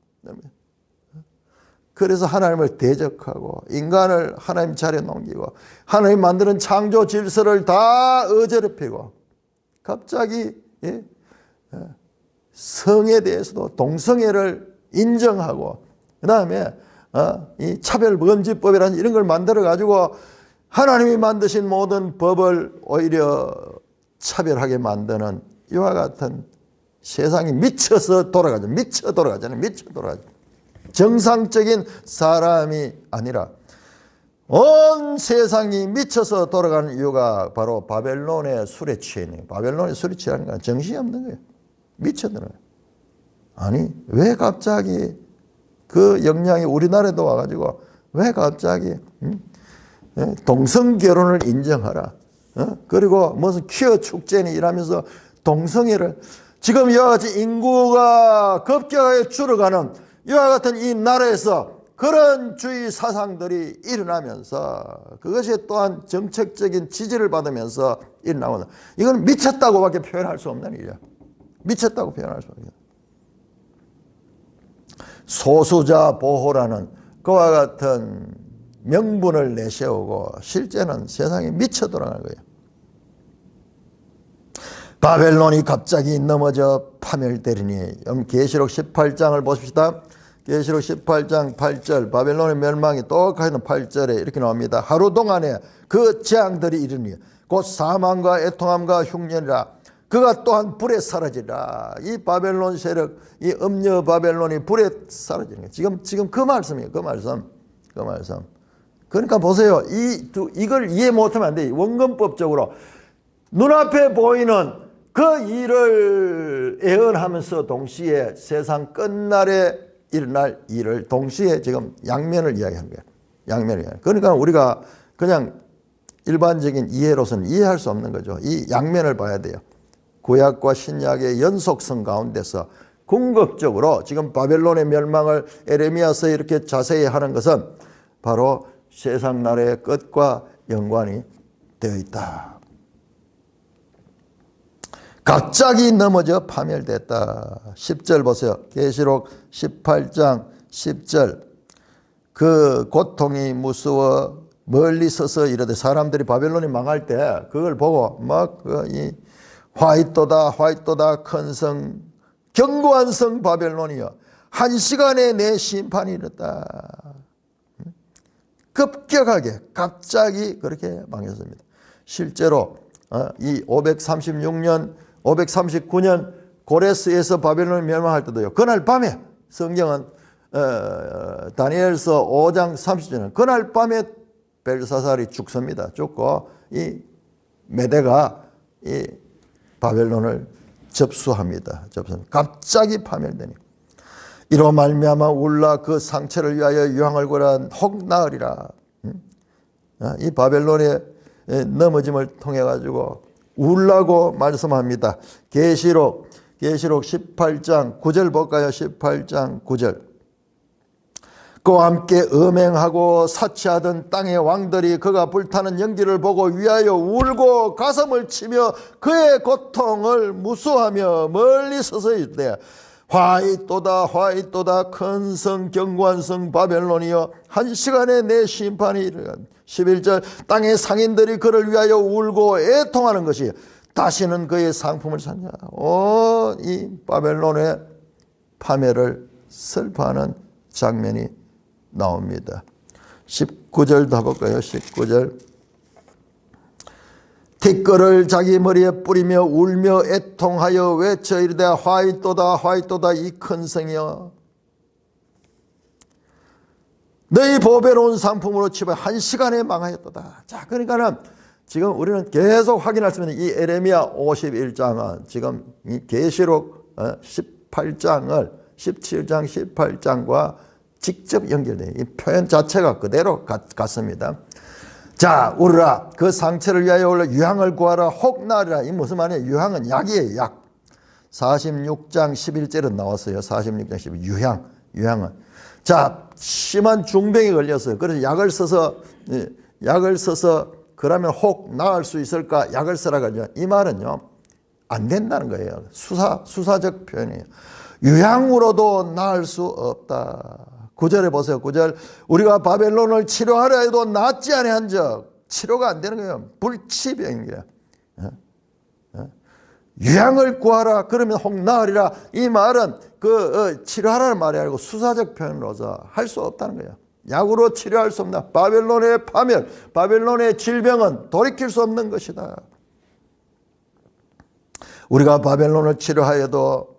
그래서 하나님을 대적하고 인간을 하나님 자리에 넘기고 하나님 만드는 창조 질서를 다 어지럽히고 갑자기 성에 대해서도 동성애를 인정하고 그 다음에 이 차별금지법이라는 이런 걸 만들어 가지고 하나님이 만드신 모든 법을 오히려 차별하게 만드는 이와 같은 세상이 미쳐서 돌아가죠. 미쳐 돌아가잖아요. 미쳐 돌아가죠. 정상적인 사람이 아니라 온 세상이 미쳐서 돌아가는 이유가 바로 바벨론의 술에 취해 있는 거예요. 바벨론의 술에 취하는 건 정신이 없는 거예요. 미쳐들어요. 아니 왜 갑자기 그 영향이 우리나라에도 와가지고 왜 갑자기 동성결혼을 인정하라. 그리고 무슨 퀴어 축제니 이러면서 동성애를 지금 이와 같이 인구가 급격하게 줄어가는 이와 같은 이 나라에서 그런 주의 사상들이 일어나면서 그것이 또한 정책적인 지지를 받으면서 일어나거든. 이건 미쳤다고밖에 표현할 수 없는 일이야. 미쳤다고 표현할 수 없는 일이야. 소수자 보호라는 그와 같은 명분을 내세우고 실제는 세상이 미쳐 돌아가는 거예요. 바벨론이 갑자기 넘어져 파멸되리니 계시록 18장을 보십시다. 계시록 18장 8절 바벨론의 멸망이 똑같은 8절에 이렇게 나옵니다. 하루 동안에 그 재앙들이 이르니 곧 사망과 애통함과 흉년이라 그가 또한 불에 사라지라. 이 바벨론 세력 이 음녀 바벨론이 불에 사라지는 거예요. 지금 그 말씀이에요. 그 말씀. 그러니까 보세요. 이걸 이해 못하면 안 돼요. 원근법적으로 눈앞에 보이는 그 일을 예언하면서 동시에 세상 끝날에 일어날 일을 동시에 지금 양면을 이야기하는 거예요. 양면을 이야기. 그러니까 우리가 그냥 일반적인 이해로서는 이해할 수 없는 거죠. 이 양면을 봐야 돼요. 구약과 신약의 연속성 가운데서 궁극적으로 지금 바벨론의 멸망을 에레미야서에 이렇게 자세히 하는 것은 바로 세상 나라의 끝과 연관이 되어 있다. 갑자기 넘어져 파멸됐다. 10절 보세요. 계시록 18장 10절 그 고통이 무서워 멀리 서서 이르되 사람들이 바벨론이 망할 때 그걸 보고 막 이 화이토다 큰 성 견고한 성 바벨론이여 한 시간에 내 심판이 이르렀다. 급격하게 갑자기 그렇게 망했습니다. 실제로 이 539년 고레스에서 바벨론이 멸망할 때도요. 그날 밤에 성경은 다니엘서 5장 30절은 그날 밤에 벨사살이 죽습니다. 죽고 이 메대가 이 바벨론을 접수합니다. 갑자기 파멸되니 이로 말미암아 울라 그 상처를 위하여 유황을 고라 혹 나으리라. 이 바벨론의 넘어짐을 통해 가지고 울라고 말씀합니다. 계시록 18장 9절 볼까요? 18장 9절 그와 함께 음행하고 사치하던 땅의 왕들이 그가 불타는 연기를 보고 위하여 울고 가슴을 치며 그의 고통을 무수하며 멀리 서서 있대. 화이또다 큰 성 견고한 성 바벨론이여 한 시간에 내 심판이 이르간 11절 땅의 상인들이 그를 위하여 울고 애통하는 것이 다시는 그의 상품을 샀냐. 이 바벨론의 파멸을 슬퍼하는 장면이 나옵니다. 19절 더 볼까요? 19절 티끌을 자기 머리에 뿌리며 울며 애통하여 외쳐 이르되 화이또다 이 큰 성이여 너희 보배로운 상품으로 치며 한 시간에 망하였도다. 자, 그러니까는 지금 우리는 계속 확인할 수 있는 이 에레미야 51장은 지금 이 계시록 18장을 17장 18장과 직접 연결돼요. 이 표현 자체가 그대로 같습니다. 자, 울으라 그 상처를 위하여 울라 유향을 구하라 혹 나으리라. 이 무슨 말이에요? 유향은 약이에요. 약. 46장 11절은 나왔어요. 46장 11 유향은 자, 심한 중병에 걸렸어요. 그래서 약을 써서 그러면 혹 나을 수 있을까? 약을 쓰라고 하죠. 이 말은요 안 된다는 거예요. 수사적 표현이에요. 유향으로도 나을 수 없다. 9절에 보세요. 9절 우리가 바벨론을 치료하려 해도 낫지 아니한 적 치료가 안 되는 거예요. 불치병인 거예요. 유양을 구하라 그러면 혹 나으리라. 이 말은 치료하라는 말이 아니고 수사적 표현으로서 할 수 없다는 거예요. 약으로 치료할 수 없나. 바벨론의 파멸, 바벨론의 질병은 돌이킬 수 없는 것이다. 우리가 바벨론을 치료하여도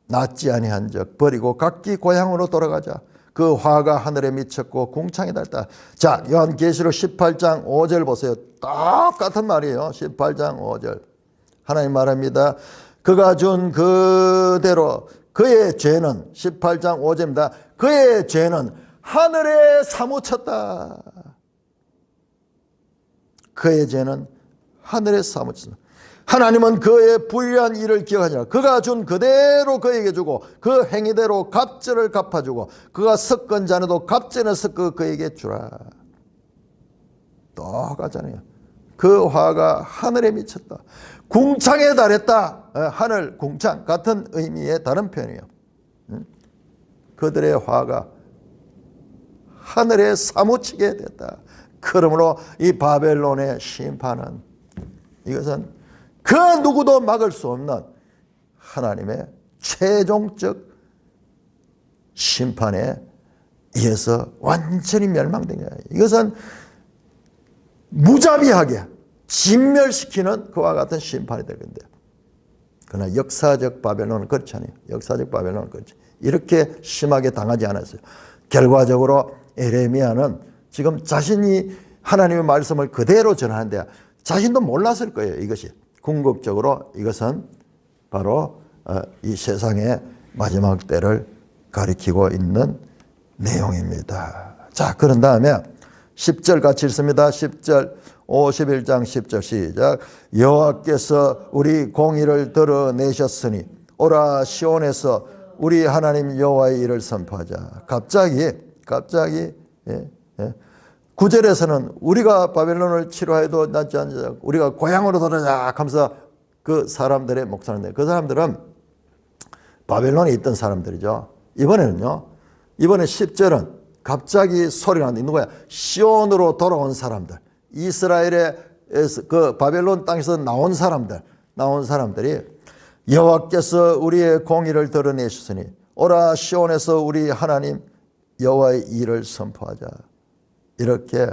낫지 아니한 적 버리고 각기 고향으로 돌아가자. 그 화가 하늘에 미쳤고 궁창에 닿았다. 자, 요한계시록 18장 5절 보세요. 똑같은 말이에요. 18장 5절. 하나님 말합니다. 그가 준 그대로 그의 죄는 18장 5절입니다. 그의 죄는 하늘에 사무쳤다. 그의 죄는 하늘에 사무쳤다. 하나님은 그의 불의한 일을 기억하니라. 그가 준 그대로 그에게 주고 그 행위대로 갑절을 갚아주고 그가 섞은 잔에도 갑절을 섞어 그에게 주라. 똑같잖아요. 그 화가 하늘에 미쳤다. 궁창에 달했다. 하늘 궁창 같은 의미의 다른 표현이에요. 그들의 화가 하늘에 사무치게 됐다. 그러므로 이 바벨론의 심판은 이것은 그 누구도 막을 수 없는 하나님의 최종적 심판에 의해서 완전히 멸망된 거예요. 이것은 무자비하게 진멸시키는 그와 같은 심판이 될 건데, 그러나 역사적 바벨론은 그렇지 않아요. 역사적 바벨론은 그렇지. 이렇게 심하게 당하지 않았어요. 결과적으로 에레미야는 지금 자신이 하나님의 말씀을 그대로 전하는데 자신도 몰랐을 거예요. 이것이 궁극적으로 이것은 바로 이 세상의 마지막 때를 가리키고 있는 내용입니다. 자, 그런 다음에 10절 같이 읽습니다. 10절 51장 10절 시작. 여호와께서 우리 공의를 드러내셨으니 오라 시온에서 우리 하나님 여호와의 일을 선포하자. 갑자기 9절에서는 우리가 바벨론을 치료해도 낫지 않자, 우리가 고향으로 돌아가자 하면서 그 사람들의 목소리인데, 그 사람들은 바벨론에 있던 사람들이죠. 이번에는요, 이번에 10절은 갑자기 소리가 나는데 누구야? 시온으로 돌아온 사람들, 이스라엘의 그 바벨론 땅에서 나온 사람들이 여호와께서 우리의 공의를 드러내셨으니 오라 시온에서 우리 하나님 여호와의 일을 선포하자. 이렇게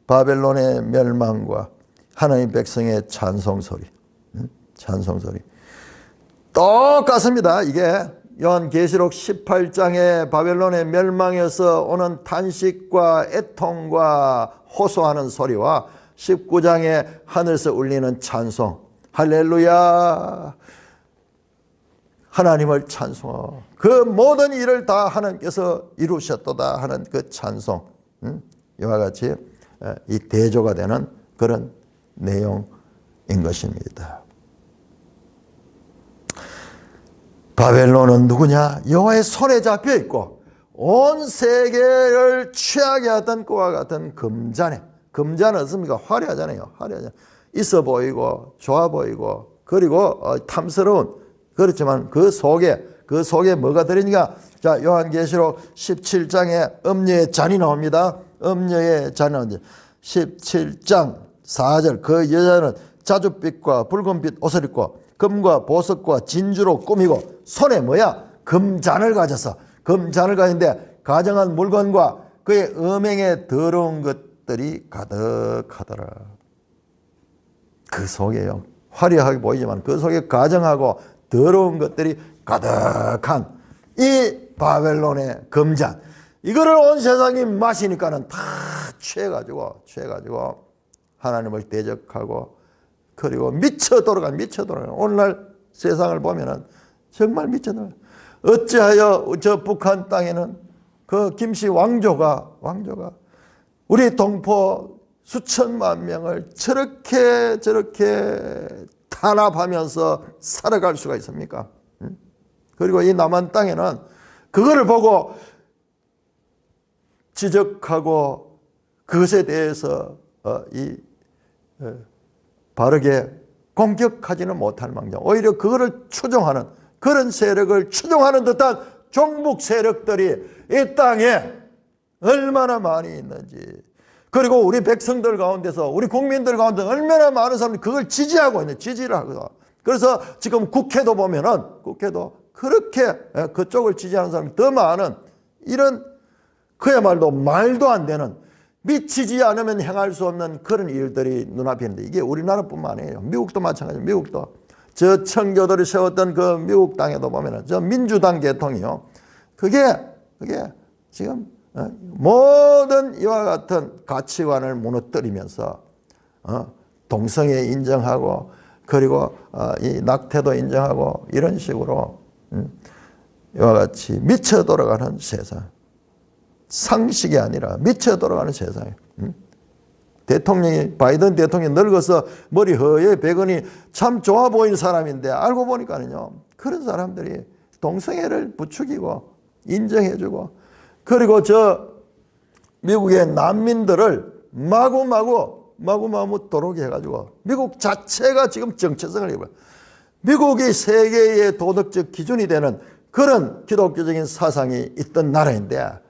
바벨론의 멸망과 하나님 백성의 찬송소리 똑같습니다. 이게 요한계시록 18장의 바벨론의 멸망에서 오는 탄식과 애통과 호소하는 소리와 19장의 하늘에서 울리는 찬송, 할렐루야, 하나님을 찬송하고 그 모든 일을 다 하나님께서 이루셨도다 하는 그 찬송, 이와 같이 이 대조가 되는 그런 내용인 것입니다. 바벨론은 누구냐? 여호와의 손에 잡혀 있고 온 세계를 취하게 하던 그와 같은 금잔에, 금잔은 어떻습니까? 화려하잖아요. 있어 보이고 좋아 보이고 그리고 탐스러운, 그렇지만 그 속에 뭐가 들어있는가? 자, 요한계시록 17장에 음녀의 잔이 나옵니다. 음녀의 잔은 17장 4절, 그 여자는 자줏빛과 붉은빛 옷을 입고 금과 보석과 진주로 꾸미고 손에 뭐야? 금잔을 가졌는데 가정한 물건과 그의 음행에 더러운 것들이 가득하더라. 그 속에요, 화려하게 보이지만 그 속에 가정하고 더러운 것들이 가득한 이 바벨론의 금잔, 이거를 온 세상이 마시니까는 다 취해가지고 하나님을 대적하고 그리고 미쳐 돌아가는. 오늘날 세상을 보면은 정말 미쳐 돌아가는. 어찌하여 저 북한 땅에는 그 김씨 왕조가 우리 동포 수천만 명을 저렇게 탄압하면서 살아갈 수가 있습니까? 그리고 이 남한 땅에는 그거를 보고 지적하고 그것에 대해서 바르게 공격하지는 못할 망정 오히려 그거를 추종하는, 그런 세력을 추종하는 듯한 종북 세력들이 이 땅에 얼마나 많이 있는지, 그리고 우리 백성들 가운데서, 우리 국민들 가운데 얼마나 많은 사람들이 그걸 지지하고 있는, 지지를 하거든. 그래서 지금 국회도 보면은 국회도 그렇게 그쪽을 지지하는 사람이 더 많은 이런 그야말로 말도 안 되는 미치지 않으면 행할 수 없는 그런 일들이 눈앞에 있는데 이게 우리나라뿐만 아니에요. 미국도 마찬가지예요. 미국도 저 청교도를 세웠던 그 미국 땅에도 보면은 저 민주당 계통이요. 그게 지금 모든 이와 같은 가치관을 무너뜨리면서 동성애 인정하고 그리고 이 낙태도 인정하고 이런 식으로 이와 같이 미쳐 돌아가는 세상. 상식이 아니라 미쳐 돌아가는 세상이에요. 바이든 대통령이 늙어서 머리 허예 백은이 참 좋아 보이는 사람인데 알고 보니까는요. 그런 사람들이 동성애를 부추기고 인정해주고 그리고 저 미국의 난민들을 마구마구 도록이 해가지고 미국 자체가 지금 정체성을 입어요. 미국이 세계의 도덕적 기준이 되는 그런 기독교적인 사상이 있던 나라인데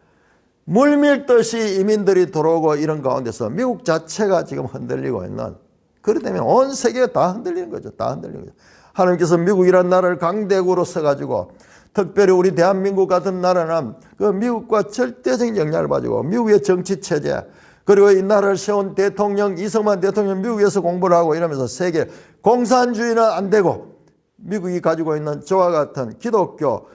물밀듯이 이민들이 들어오고 이런 가운데서 미국 자체가 지금 흔들리고 있는 그렇기 때문에 온 세계가 다 흔들리는 거죠. 다 흔들리는 거죠. 하나님께서 미국이라는 나라를 강대국으로 써가지고 특별히 우리 대한민국 같은 나라는 그 미국과 절대적인 영향을 가지고 미국의 정치체제 그리고 이 나라를 세운 대통령 이승만 대통령 미국에서 공부를 하고 이러면서 세계 공산주의는 안 되고 미국이 가지고 있는 저와 같은 기독교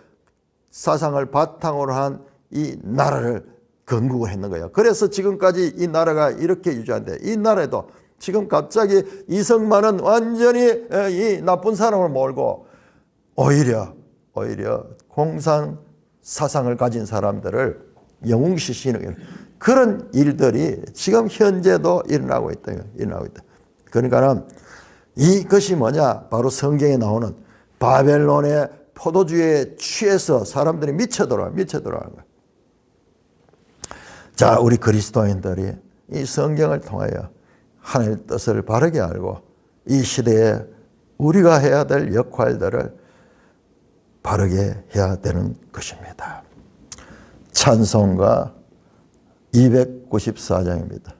사상을 바탕으로 한 이 나라를 건국을 했는 거예요. 그래서 지금까지 이 나라가 이렇게 유지한데 이 나라에도 지금 갑자기 이승만은 완전히 이 나쁜 사람을 몰고 오히려 공산 사상을 가진 사람들을 영웅시키는 그런 일들이 지금 현재도 일어나고 있다. 그러니까 이것이 뭐냐? 바로 성경에 나오는 바벨론의 포도주에 취해서 사람들이 미쳐 돌아가는 거예요. 자, 우리 그리스도인들이 이 성경을 통하여 하나님의 뜻을 바르게 알고 이 시대에 우리가 해야 될 역할들을 바르게 해야 되는 것입니다. 찬송가 294장입니다.